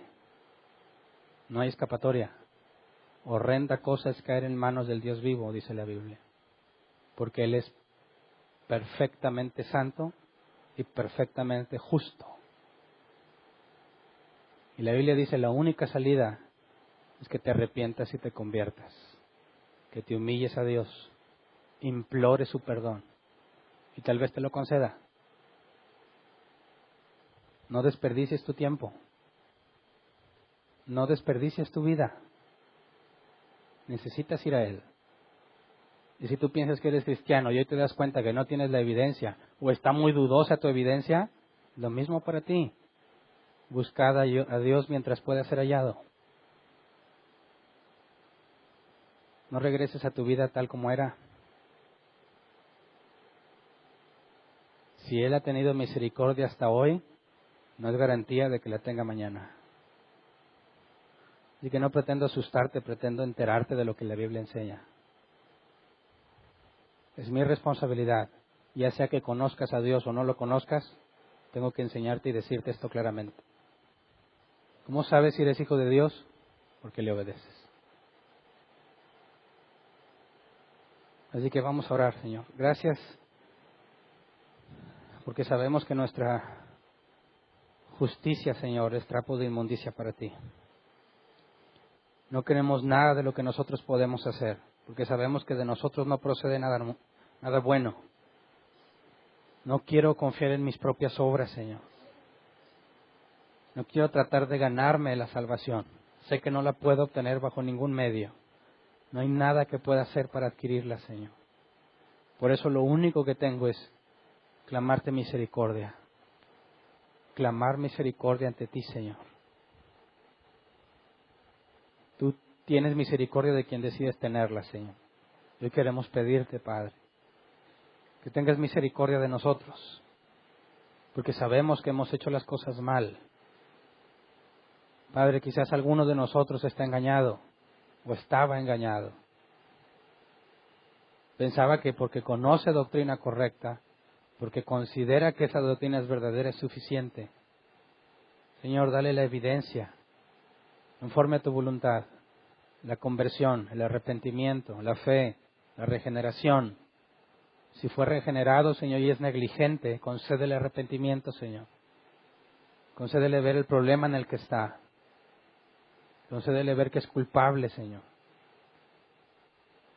No hay escapatoria. Horrenda cosa es caer en manos del Dios vivo, dice la Biblia. Porque Él es perfectamente santo y perfectamente justo. Y la Biblia dice, la única salida es que te arrepientas y te conviertas. Que te humilles a Dios. Implores su perdón. Y tal vez te lo conceda. No desperdicies tu tiempo. No desperdicies tu vida. Necesitas ir a Él. Y si tú piensas que eres cristiano y hoy te das cuenta que no tienes la evidencia o está muy dudosa tu evidencia, lo mismo para ti. Buscad a Dios mientras pueda ser hallado. No regreses a tu vida tal como era. Si Él ha tenido misericordia hasta hoy, no es garantía de que la tenga mañana. Así que no pretendo asustarte, pretendo enterarte de lo que la Biblia enseña. Es mi responsabilidad, ya sea que conozcas a Dios o no lo conozcas, tengo que enseñarte y decirte esto claramente. ¿Cómo sabes si eres hijo de Dios? Porque le obedeces. Así que vamos a orar, Señor. Gracias, porque sabemos que nuestra justicia, Señor, es trapo de inmundicia para ti. No queremos nada de lo que nosotros podemos hacer, porque sabemos que de nosotros no procede nada nada bueno. No quiero confiar en mis propias obras, Señor. No quiero tratar de ganarme la salvación. Sé que no la puedo obtener bajo ningún medio. No hay nada que pueda hacer para adquirirla, Señor. Por eso lo único que tengo es clamarte misericordia. Clamar misericordia ante ti, Señor. Tú tienes misericordia de quien decides tenerla, Señor. Hoy queremos pedirte, Padre, que tengas misericordia de nosotros, porque sabemos que hemos hecho las cosas mal. Padre, quizás alguno de nosotros está engañado o estaba engañado. Pensaba que porque conoce doctrina correcta, porque considera que esa doctrina es verdadera, es suficiente. Señor, dale la evidencia, conforme a tu voluntad, la conversión, el arrepentimiento, la fe, la regeneración. Si fue regenerado, Señor, y es negligente, concédele arrepentimiento, Señor. Concédele ver el problema en el que está. Concédele ver que es culpable, Señor.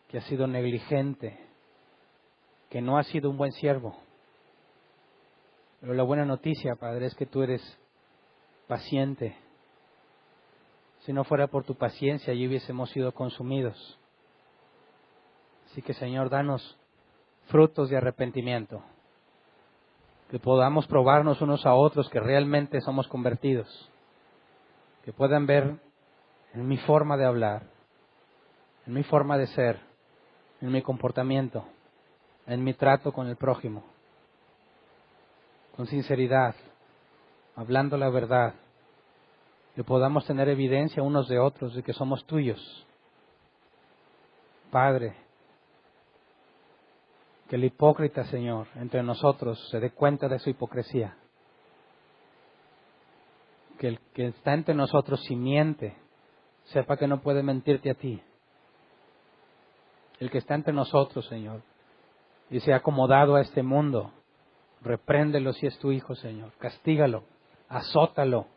Que ha sido negligente, que no ha sido un buen siervo. Pero la buena noticia, Padre, es que tú eres paciente. Si no fuera por tu paciencia, ya hubiésemos sido consumidos. Así que, Señor, danos frutos de arrepentimiento. Que podamos probarnos unos a otros que realmente somos convertidos. Que puedan ver en mi forma de hablar, en mi forma de ser, en mi comportamiento, en mi trato con el prójimo. Con sinceridad, hablando la verdad. Que podamos tener evidencia unos de otros de que somos tuyos. Padre, que el hipócrita, Señor, entre nosotros se dé cuenta de su hipocresía. Que el que está entre nosotros y miente, sepa que no puede mentirte a ti. El que está entre nosotros, Señor, y se ha acomodado a este mundo, repréndelo si es tu hijo, Señor. Castígalo, azótalo.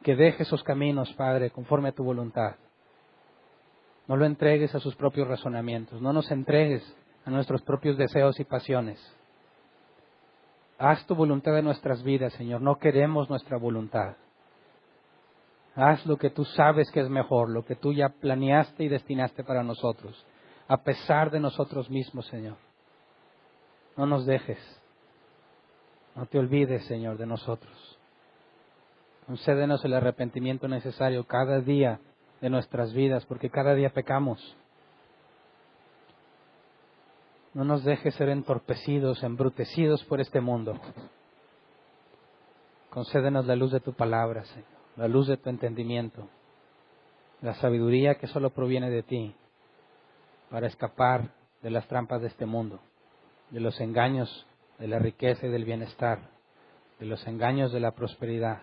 Que deje esos caminos, Padre, conforme a tu voluntad. No lo entregues a sus propios razonamientos. No nos entregues a nuestros propios deseos y pasiones. Haz tu voluntad en nuestras vidas, Señor. No queremos nuestra voluntad. Haz lo que tú sabes que es mejor, lo que tú ya planeaste y destinaste para nosotros, a pesar de nosotros mismos, Señor. No nos dejes. No te olvides, Señor, de nosotros. Concédenos el arrepentimiento necesario cada día de nuestras vidas, porque cada día pecamos. No nos dejes ser entorpecidos, embrutecidos por este mundo. Concédenos la luz de tu palabra, Señor, la luz de tu entendimiento, la sabiduría que solo proviene de ti, para escapar de las trampas de este mundo, de los engaños de la riqueza y del bienestar, de los engaños de la prosperidad,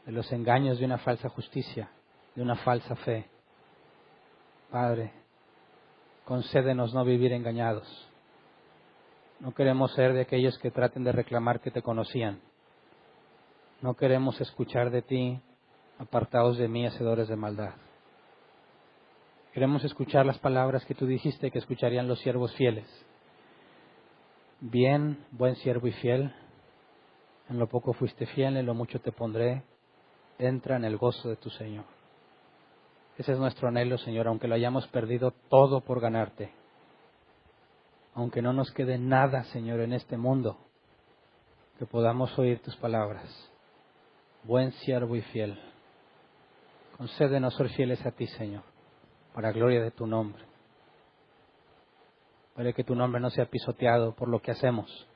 de los engaños de una falsa justicia, de una falsa fe. Padre, concédenos no vivir engañados. No queremos ser de aquellos que traten de reclamar que te conocían. No queremos escuchar de ti, apartados de mí, hacedores de maldad. Queremos escuchar las palabras que tú dijiste que escucharían los siervos fieles. Bien, buen siervo y fiel, en lo poco fuiste fiel, en lo mucho te pondré. Entra en el gozo de tu Señor. Ese es nuestro anhelo, Señor, aunque lo hayamos perdido todo por ganarte. Aunque no nos quede nada, Señor, en este mundo, que podamos oír tus palabras. Buen siervo y fiel. Concédenos ser fieles a ti, Señor, para gloria de tu nombre. Para que tu nombre no sea pisoteado por lo que hacemos.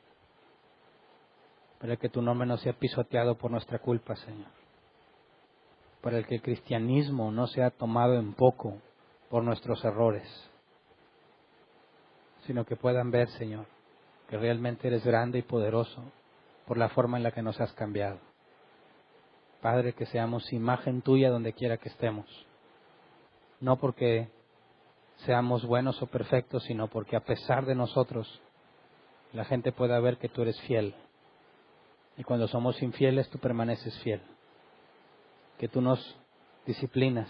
Para que tu nombre no sea pisoteado por nuestra culpa, Señor. Para que el cristianismo no sea tomado en poco por nuestros errores, sino que puedan ver, Señor, que realmente eres grande y poderoso por la forma en la que nos has cambiado. Padre, que seamos imagen tuya donde quiera que estemos, no porque seamos buenos o perfectos, sino porque a pesar de nosotros la gente pueda ver que tú eres fiel, y cuando somos infieles tú permaneces fiel. Que tú nos disciplinas,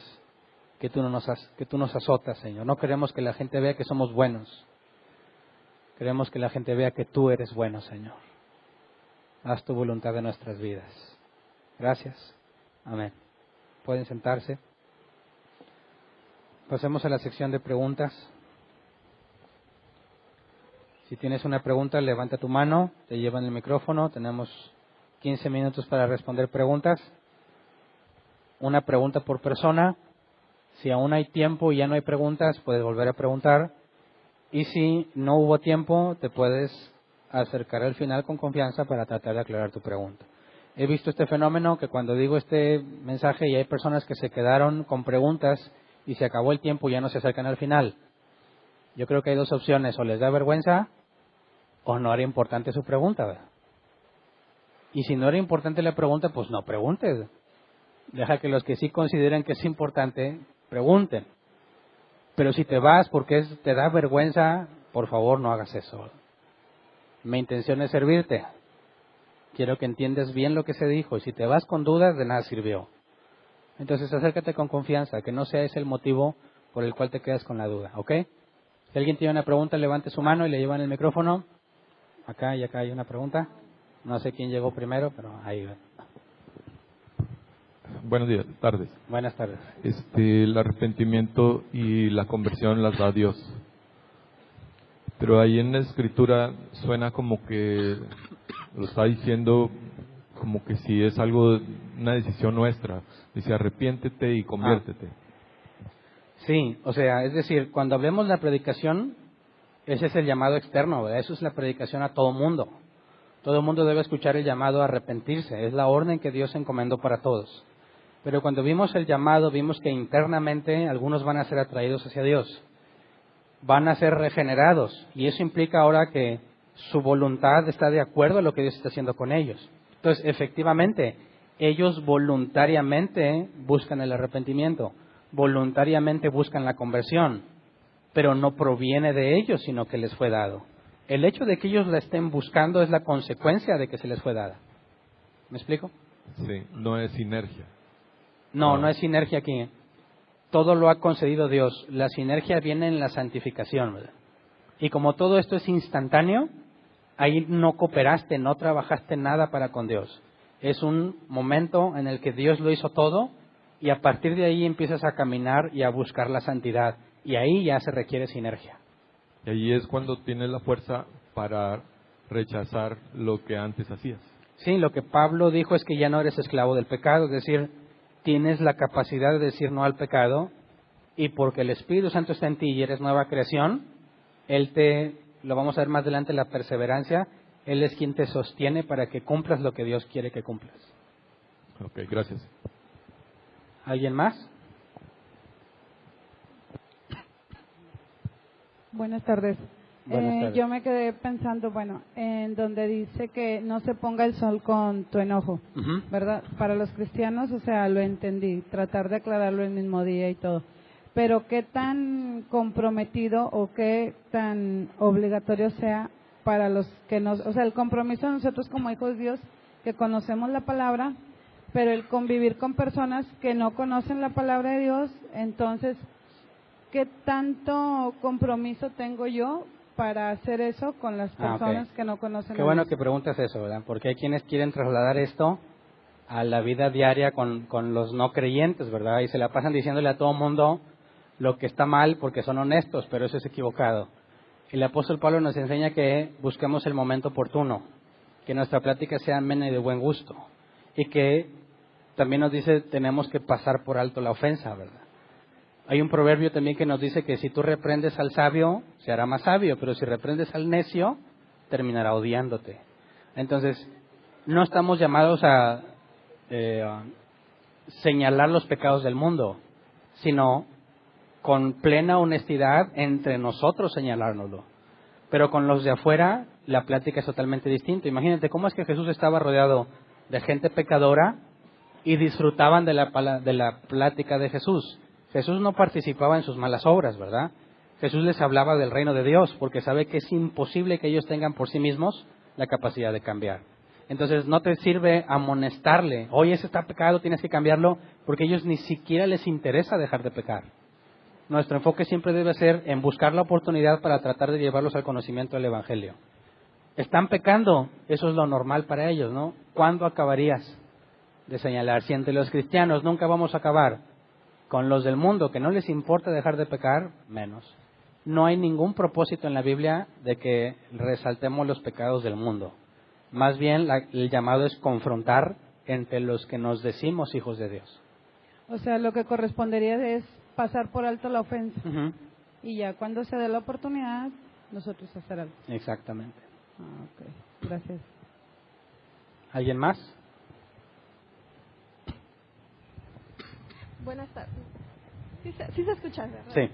que tú nos azotas, Señor. No queremos que la gente vea que somos buenos. Queremos que la gente vea que tú eres bueno, Señor. Haz tu voluntad en nuestras vidas. Gracias. Amén. Pueden sentarse. Pasemos a la sección de preguntas. Si tienes una pregunta, levanta tu mano, te llevan el micrófono. Tenemos 15 minutos para responder preguntas. Una pregunta por persona. Si aún hay tiempo y ya no hay preguntas, puedes volver a preguntar. Y si no hubo tiempo, te puedes acercar al final con confianza para tratar de aclarar tu pregunta. He visto este fenómeno que cuando digo este mensaje y hay personas que se quedaron con preguntas y se acabó el tiempo y ya no se acercan al final. Yo creo que hay dos opciones, o les da vergüenza o no era importante su pregunta, ¿verdad? Y si no era importante la pregunta, pues no preguntes. Deja que los que sí consideren que es importante, pregunten. Pero si te vas porque te da vergüenza, por favor no hagas eso. Mi intención es servirte. Quiero que entiendas bien lo que se dijo. Y si te vas con dudas, de nada sirvió. Entonces acércate con confianza, que no sea ese el motivo por el cual te quedas con la duda, ¿ok? Si alguien tiene una pregunta, levante su mano y le llevan el micrófono. Acá y acá hay una pregunta. No sé quién llegó primero, pero ahí va. Buenos días, tardes. Buenas tardes. El arrepentimiento y la conversión las da Dios. Pero ahí en la escritura suena como que lo está diciendo como que si es algo, una decisión nuestra. Dice, arrepiéntete y conviértete. Sí, o sea, es decir, cuando hablemos de la predicación, ese es el llamado externo, ¿verdad? Eso es la predicación a todo mundo. Todo mundo debe escuchar el llamado a arrepentirse. Es la orden que Dios encomendó para todos. Pero cuando vimos el llamado, vimos que internamente algunos van a ser atraídos hacia Dios. Van a ser regenerados. Y eso implica ahora que su voluntad está de acuerdo a lo que Dios está haciendo con ellos. Entonces, efectivamente, ellos voluntariamente buscan el arrepentimiento. Voluntariamente buscan la conversión. Pero no proviene de ellos, sino que les fue dado. El hecho de que ellos la estén buscando es la consecuencia de que se les fue dada. ¿Me explico? Sí, no es sinergia. No es sinergia aquí. Todo lo ha concedido Dios. La sinergia viene en la santificación, ¿verdad? Y como todo esto es instantáneo, ahí no cooperaste, no trabajaste nada para con Dios. Es un momento en el que Dios lo hizo todo y a partir de ahí empiezas a caminar y a buscar la santidad. Y ahí ya se requiere sinergia. Y ahí es cuando tienes la fuerza para rechazar lo que antes hacías. Sí, lo que Pablo dijo es que ya no eres esclavo del pecado, es decir, tienes la capacidad de decir no al pecado y porque el Espíritu Santo está en ti y eres nueva creación, lo vamos a ver más adelante, la perseverancia, Él es quien te sostiene para que cumplas lo que Dios quiere que cumplas. Ok, gracias. ¿Alguien más? Buenas tardes. Buenas tardes. Yo me quedé pensando, en donde dice que no se ponga el sol con tu enojo, ¿verdad? Para los cristianos, o sea, lo entendí, tratar de aclararlo el mismo día y todo. Pero qué tan comprometido o qué tan obligatorio sea para los que o sea, el compromiso de nosotros como hijos de Dios, que conocemos la palabra, pero el convivir con personas que no conocen la palabra de Dios, entonces, ¿qué tanto compromiso tengo yo para hacer eso con las personas que no conocen? Qué bueno que preguntas eso, ¿verdad? Porque hay quienes quieren trasladar esto a la vida diaria con los no creyentes, ¿verdad? Y se la pasan diciéndole a todo mundo lo que está mal porque son honestos, pero eso es equivocado. El apóstol Pablo nos enseña que busquemos el momento oportuno, que nuestra plática sea amena y de buen gusto, y que también nos dice tenemos que pasar por alto la ofensa, ¿verdad? Hay un proverbio también que nos dice que si tú reprendes al sabio, se hará más sabio, pero si reprendes al necio, terminará odiándote. Entonces, no estamos llamados a señalar los pecados del mundo, sino con plena honestidad entre nosotros señalárnoslo. Pero con los de afuera, la plática es totalmente distinta. Imagínate cómo es que Jesús estaba rodeado de gente pecadora y disfrutaban de la plática de Jesús. Jesús no participaba en sus malas obras, ¿verdad? Jesús les hablaba del reino de Dios porque sabe que es imposible que ellos tengan por sí mismos la capacidad de cambiar. Entonces no te sirve amonestarle, oye, ese está pecado, tienes que cambiarlo, porque a ellos ni siquiera les interesa dejar de pecar. nuestro enfoque siempre debe ser en buscar la oportunidad para tratar de llevarlos al conocimiento del Evangelio. Están pecando, eso es lo normal para ellos, ¿no? ¿Cuándo acabarías de señalar? Si entre los cristianos nunca vamos a acabar, con los del mundo que no les importa dejar de pecar, menos. No hay ningún propósito en la Biblia de que resaltemos los pecados del mundo. Más bien el llamado es confrontar entre los que nos decimos hijos de Dios. O sea, lo que correspondería es pasar por alto la ofensa. Uh-huh. Y ya cuando se dé la oportunidad, nosotros hacer algo. Exactamente. Ok, gracias. ¿Alguien más? Buenas tardes. Sí se escucha, ¿verdad? Sí.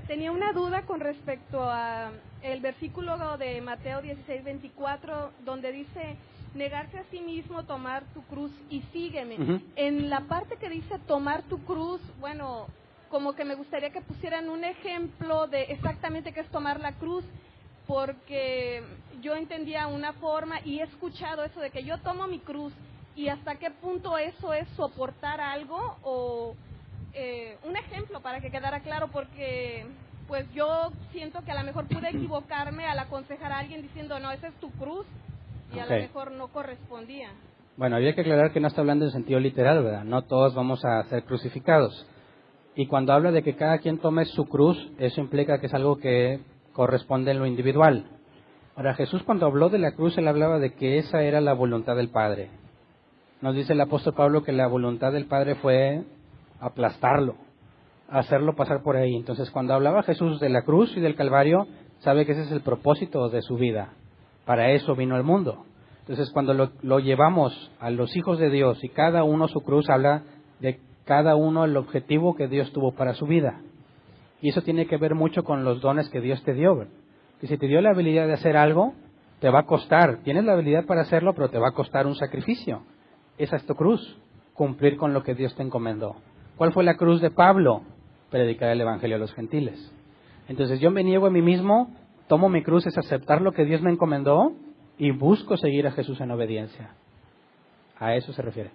Tenía una duda con respecto a el versículo de Mateo 16:24, donde dice, negarse a sí mismo, tomar tu cruz y sígueme. Uh-huh. En la parte que dice tomar tu cruz, bueno, como que me gustaría que pusieran un ejemplo de exactamente qué es tomar la cruz, porque yo entendía una forma y he escuchado eso de que yo tomo mi cruz, y hasta qué punto eso es soportar algo, o un ejemplo para que quedara claro, porque pues yo siento que a lo mejor pude equivocarme al aconsejar a alguien diciendo, no, esa es tu cruz, y a lo mejor no correspondía. Bueno, había que aclarar que no está hablando en sentido literal, ¿verdad? No todos vamos a ser crucificados. Y cuando habla de que cada quien tome su cruz, eso implica que es algo que corresponde en lo individual. Ahora, Jesús cuando habló de la cruz, él hablaba de que esa era la voluntad del Padre. Nos dice el apóstol Pablo que la voluntad del Padre fue aplastarlo, hacerlo pasar por ahí. Entonces, cuando hablaba Jesús de la cruz y del Calvario, sabe que ese es el propósito de su vida. Para eso vino al mundo. Entonces, cuando lo llevamos a los hijos de Dios y cada uno su cruz, habla de cada uno el objetivo que Dios tuvo para su vida. Y eso tiene que ver mucho con los dones que Dios te dio. Que si te dio la habilidad de hacer algo, te va a costar. Tienes la habilidad para hacerlo, pero te va a costar un sacrificio. Esa es tu cruz, cumplir con lo que Dios te encomendó. ¿Cuál fue la cruz de Pablo? Predicar el Evangelio a los gentiles. Entonces yo me niego a mí mismo, tomo mi cruz, es aceptar lo que Dios me encomendó y busco seguir a Jesús en obediencia. A eso se refiere.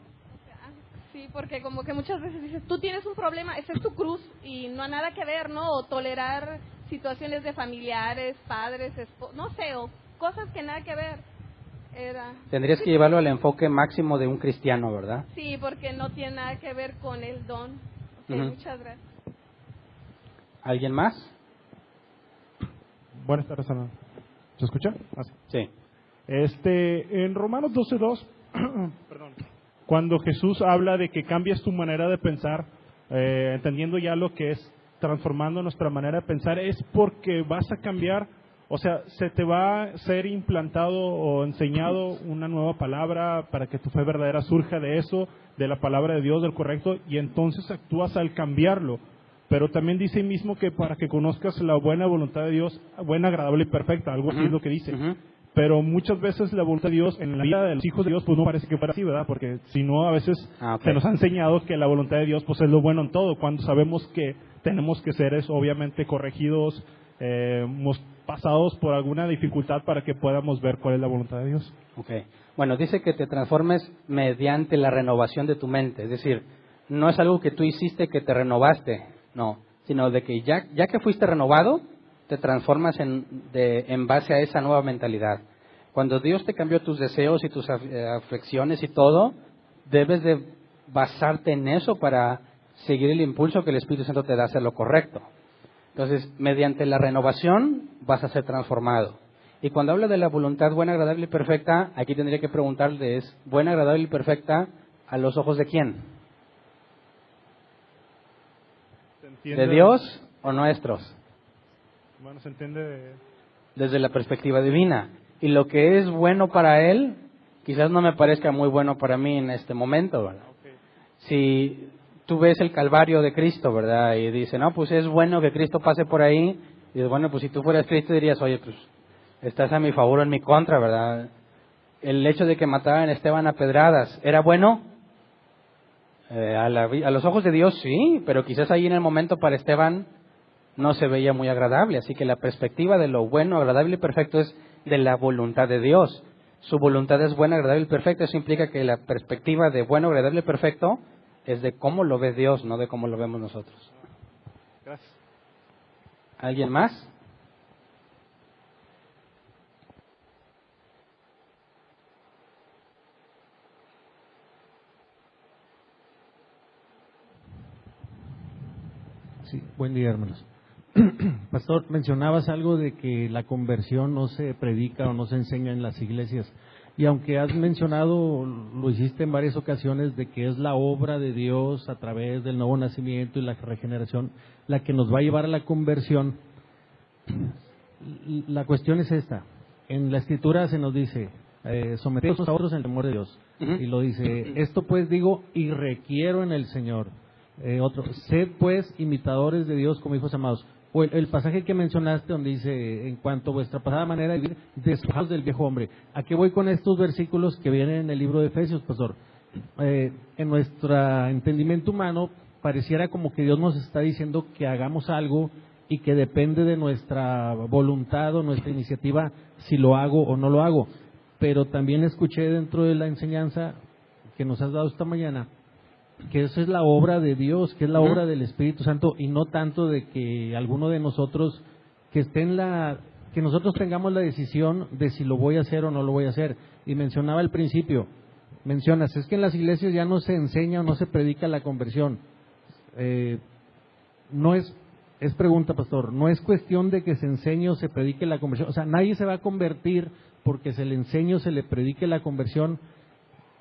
Sí, porque como que muchas veces dices, tú tienes un problema, esa es tu cruz y no ha nada que ver, ¿no? O tolerar situaciones de familiares, padres, no sé, o cosas que nada que ver. Tendrías que llevarlo al enfoque máximo de un cristiano, ¿verdad? Sí, porque no tiene nada que ver con el don. Okay, muchas gracias. ¿Alguien más? Buenas tardes, Ana. ¿Se escucha? Sí. En Romanos 12:2, perdón, cuando Jesús habla de que cambias tu manera de pensar, entendiendo ya lo que es transformando nuestra manera de pensar, es porque vas a cambiar. O sea, se te va a ser implantado o enseñado una nueva palabra para que tu fe verdadera surja de eso, de la palabra de Dios, del correcto, y entonces actúas al cambiarlo. Pero también dice ahí mismo que para que conozcas la buena voluntad de Dios, buena, agradable y perfecta, algo así es lo que dice. Pero muchas veces la voluntad de Dios en la vida de los hijos de Dios pues no parece que fuera así, ¿verdad? Porque si no, a veces se nos ha enseñado que la voluntad de Dios pues es lo bueno en todo, cuando sabemos que tenemos que ser obviamente corregidos, pasados por alguna dificultad para que podamos ver cuál es la voluntad de Dios. Okay. Bueno, dice que te transformes mediante la renovación de tu mente. Es decir, no es algo que tú hiciste que te renovaste, no, sino de que ya que fuiste renovado, te transformas en base a esa nueva mentalidad. Cuando Dios te cambió tus deseos y tus afecciones y todo, debes de basarte en eso para seguir el impulso que el Espíritu Santo te da a hacer lo correcto. Entonces, mediante la renovación vas a ser transformado. Y cuando habla de la voluntad buena, agradable y perfecta, aquí tendría que preguntarle, ¿es buena, agradable y perfecta a los ojos de quién? ¿De Dios o nuestros? Bueno, se entiende desde la perspectiva divina. Y lo que es bueno para Él, quizás no me parezca muy bueno para mí en este momento, ¿verdad? Si tú ves el Calvario de Cristo, ¿verdad? Y dice, no, pues es bueno que Cristo pase por ahí. Y dices, bueno, pues si tú fueras Cristo dirías, oye, pues estás a mi favor o en mi contra, ¿verdad? El hecho de que mataran a Esteban a pedradas, ¿era bueno? A los ojos de Dios sí, pero quizás ahí en el momento para Esteban no se veía muy agradable. Así que la perspectiva de lo bueno, agradable y perfecto es de la voluntad de Dios. Su voluntad es buena, agradable y perfecta. Eso implica que la perspectiva de bueno, agradable y perfecto es de cómo lo ve Dios, no de cómo lo vemos nosotros. Gracias. ¿Alguien más? Sí, buen día, hermanos. Pastor, mencionabas algo de que la conversión no se predica o no se enseña en las iglesias. Y aunque has mencionado, lo hiciste en varias ocasiones, de que es la obra de Dios a través del nuevo nacimiento y la regeneración la que nos va a llevar a la conversión, la cuestión es esta. En la Escritura se nos dice, someteos a otros en el temor de Dios. Y lo dice, esto pues digo y requiero en el Señor. Otro, sed pues imitadores de Dios como hijos amados. O el pasaje que mencionaste donde dice, en cuanto a vuestra pasada manera de vivir, despojaos del viejo hombre. ¿A qué voy con estos versículos que vienen en el libro de Efesios, pastor? En nuestro entendimiento humano pareciera como que Dios nos está diciendo que hagamos algo y que depende de nuestra voluntad o nuestra iniciativa si lo hago o no lo hago. Pero también escuché dentro de la enseñanza que nos has dado esta mañana que eso es la obra de Dios, que es la obra del Espíritu Santo, y no tanto de que alguno de nosotros que que nosotros tengamos la decisión de si lo voy a hacer o no lo voy a hacer. Y mencionaba al principio, es que en las iglesias ya no se enseña o no se predica la conversión. No es pregunta, pastor, no es cuestión de que se enseñe o se predique la conversión. O sea, nadie se va a convertir porque se le enseñe o se le predique la conversión.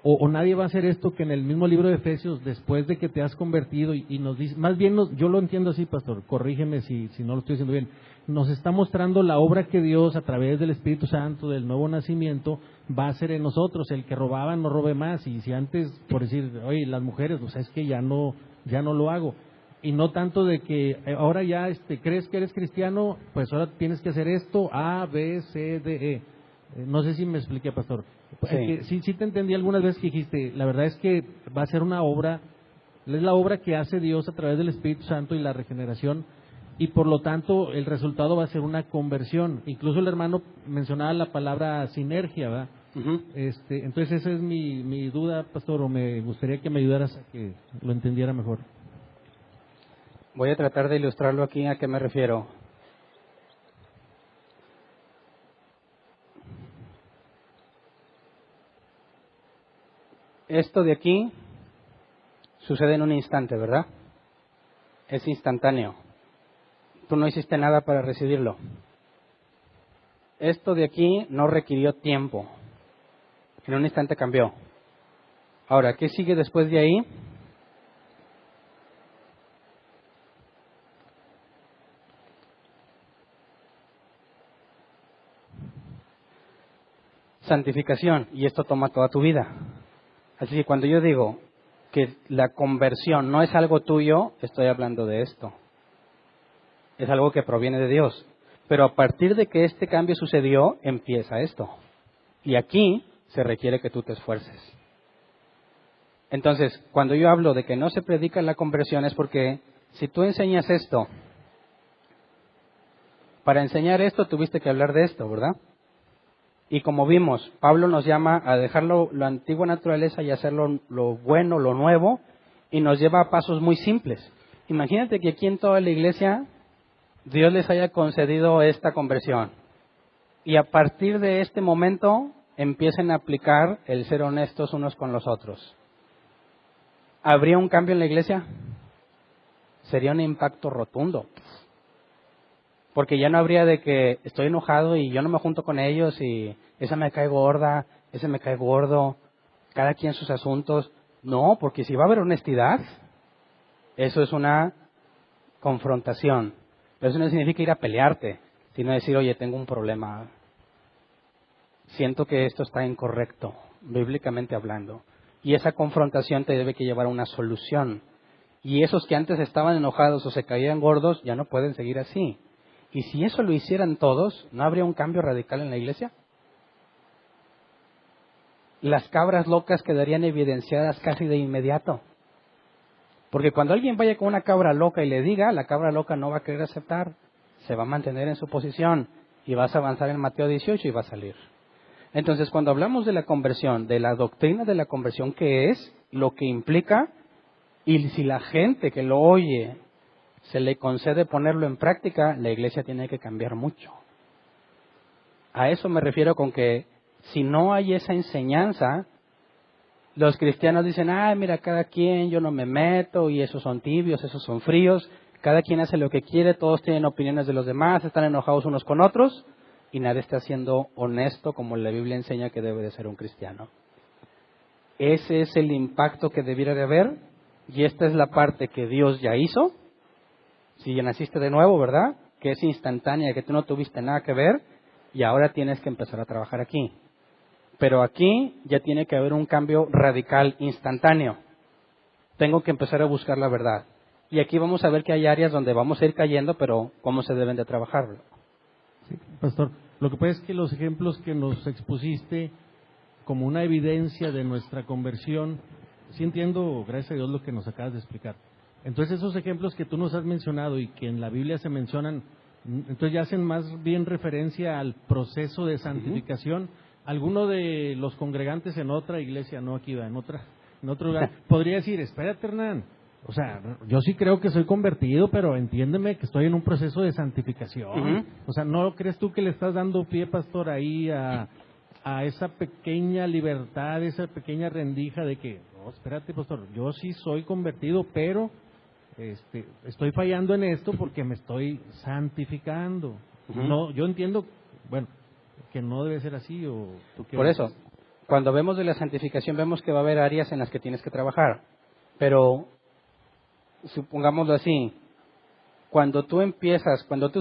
O nadie va a hacer esto que en el mismo libro de Efesios, después de que te has convertido, y nos dice, más bien yo lo entiendo así, pastor, corrígeme si no lo estoy diciendo bien, nos está mostrando la obra que Dios a través del Espíritu Santo, del nuevo nacimiento, va a hacer en nosotros. El que robaba no robe más, y si antes, por decir, oye, las mujeres, o sea, es que ya no lo hago. Y no tanto de que ahora ya crees que eres cristiano, pues ahora tienes que hacer esto, A, B, C, D, E. No sé si me expliqué, pastor. Sí te entendí algunas veces que dijiste, la verdad es que va a ser una obra, es la obra que hace Dios a través del Espíritu Santo y la regeneración, y por lo tanto el resultado va a ser una conversión. Incluso el hermano mencionaba la palabra sinergia, ¿verdad? Entonces esa es mi duda, pastor, o me gustaría que me ayudaras a que lo entendiera mejor. Voy a tratar de ilustrarlo aquí. ¿A qué me refiero? Esto de aquí sucede en un instante, ¿verdad? Es instantáneo. Tú no hiciste nada para recibirlo. Esto de aquí no requirió tiempo. En un instante cambió. Ahora, ¿qué sigue después de ahí? Santificación. Y esto toma toda tu vida. Así que cuando yo digo que la conversión no es algo tuyo, estoy hablando de esto. Es algo que proviene de Dios. Pero a partir de que este cambio sucedió, empieza esto. Y aquí se requiere que tú te esfuerces. Entonces, cuando yo hablo de que no se predica la conversión es porque si tú enseñas esto, para enseñar esto tuviste que hablar de esto, ¿verdad? Y como vimos, Pablo nos llama a dejar la antigua naturaleza y hacerlo lo bueno, lo nuevo, y nos lleva a pasos muy simples. Imagínate que aquí en toda la iglesia Dios les haya concedido esta conversión. Y a partir de este momento empiecen a aplicar el ser honestos unos con los otros. ¿Habría un cambio en la iglesia? Sería un impacto rotundo. Porque ya no habría de que estoy enojado y yo no me junto con ellos y esa me cae gorda, ese me cae gordo, cada quien sus asuntos. No, porque si va a haber honestidad, eso es una confrontación. Pero eso no significa ir a pelearte, sino decir, oye, tengo un problema. Siento que esto está incorrecto, bíblicamente hablando. Y esa confrontación te debe que llevar a una solución. Y esos que antes estaban enojados o se caían gordos, ya no pueden seguir así. Y si eso lo hicieran todos, ¿no habría un cambio radical en la iglesia? Las cabras locas quedarían evidenciadas casi de inmediato. Porque cuando alguien vaya con una cabra loca y le diga, la cabra loca no va a querer aceptar, se va a mantener en su posición y vas a avanzar en Mateo 18 y va a salir. Entonces, cuando hablamos de la conversión, de la doctrina de la conversión, ¿qué es? Lo que implica, y si la gente que lo oye se le concede ponerlo en práctica, la iglesia tiene que cambiar mucho. A eso me refiero con que si no hay esa enseñanza, los cristianos dicen, mira, cada quien, yo no me meto, y esos son tibios, esos son fríos, cada quien hace lo que quiere, todos tienen opiniones de los demás, están enojados unos con otros, y nadie está siendo honesto como la Biblia enseña que debe de ser un cristiano. Ese es el impacto que debiera de haber, y esta es la parte que Dios ya hizo. Si ya naciste de nuevo, ¿verdad? Que es instantánea, que tú no tuviste nada que ver, y ahora tienes que empezar a trabajar aquí. Pero aquí ya tiene que haber un cambio radical, instantáneo. Tengo que empezar a buscar la verdad. Y aquí vamos a ver que hay áreas donde vamos a ir cayendo, pero cómo se deben de trabajar. Sí, pastor, lo que pasa es que los ejemplos que nos expusiste como una evidencia de nuestra conversión, sí entiendo, gracias a Dios, lo que nos acabas de explicar. Entonces esos ejemplos que tú nos has mencionado y que en la Biblia se mencionan, entonces ya hacen más bien referencia al proceso de santificación. Alguno de los congregantes en otra iglesia, no aquí, en otro lugar, podría decir, espérate, Hernán, o sea, yo sí creo que soy convertido, pero entiéndeme que estoy en un proceso de santificación. O sea, ¿no crees tú que le estás dando pie, pastor, ahí a esa pequeña libertad, esa pequeña rendija de que, no, espérate, pastor, yo sí soy convertido, pero estoy fallando en esto porque me estoy santificando? No, yo entiendo, bueno, que no debe ser así, o ¿tú qué Por ves? eso, cuando vemos de la santificación, vemos que va a haber áreas en las que tienes que trabajar. Pero, supongámoslo así, cuando tú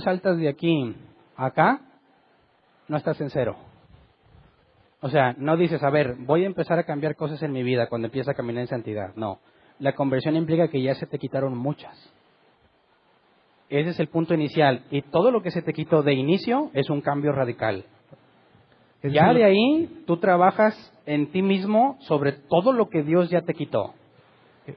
saltas de aquí a acá, no estás en cero. O sea, no dices, a ver, voy a empezar a cambiar cosas en mi vida cuando empieza a caminar en santidad. No, la conversión implica que ya se te quitaron muchas. Ese es el punto inicial. Y todo lo que se te quitó de inicio es un cambio radical. Ya de ahí tú trabajas en ti mismo sobre todo lo que Dios ya te quitó.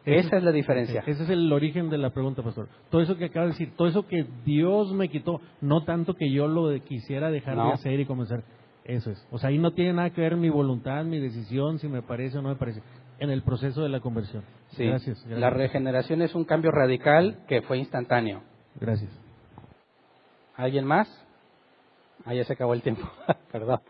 Esa es la diferencia. Ese es el origen de la pregunta, pastor. Todo eso que acabas de decir, todo eso que Dios me quitó, no tanto que yo lo quisiera dejar de hacer y comenzar. Eso es. O sea, ahí no tiene nada que ver mi voluntad, mi decisión, si me parece o no me parece. En el proceso de la conversión. Sí. Gracias. La regeneración es un cambio radical que fue instantáneo. Gracias. ¿Alguien más? Ya se acabó el tiempo. Perdón.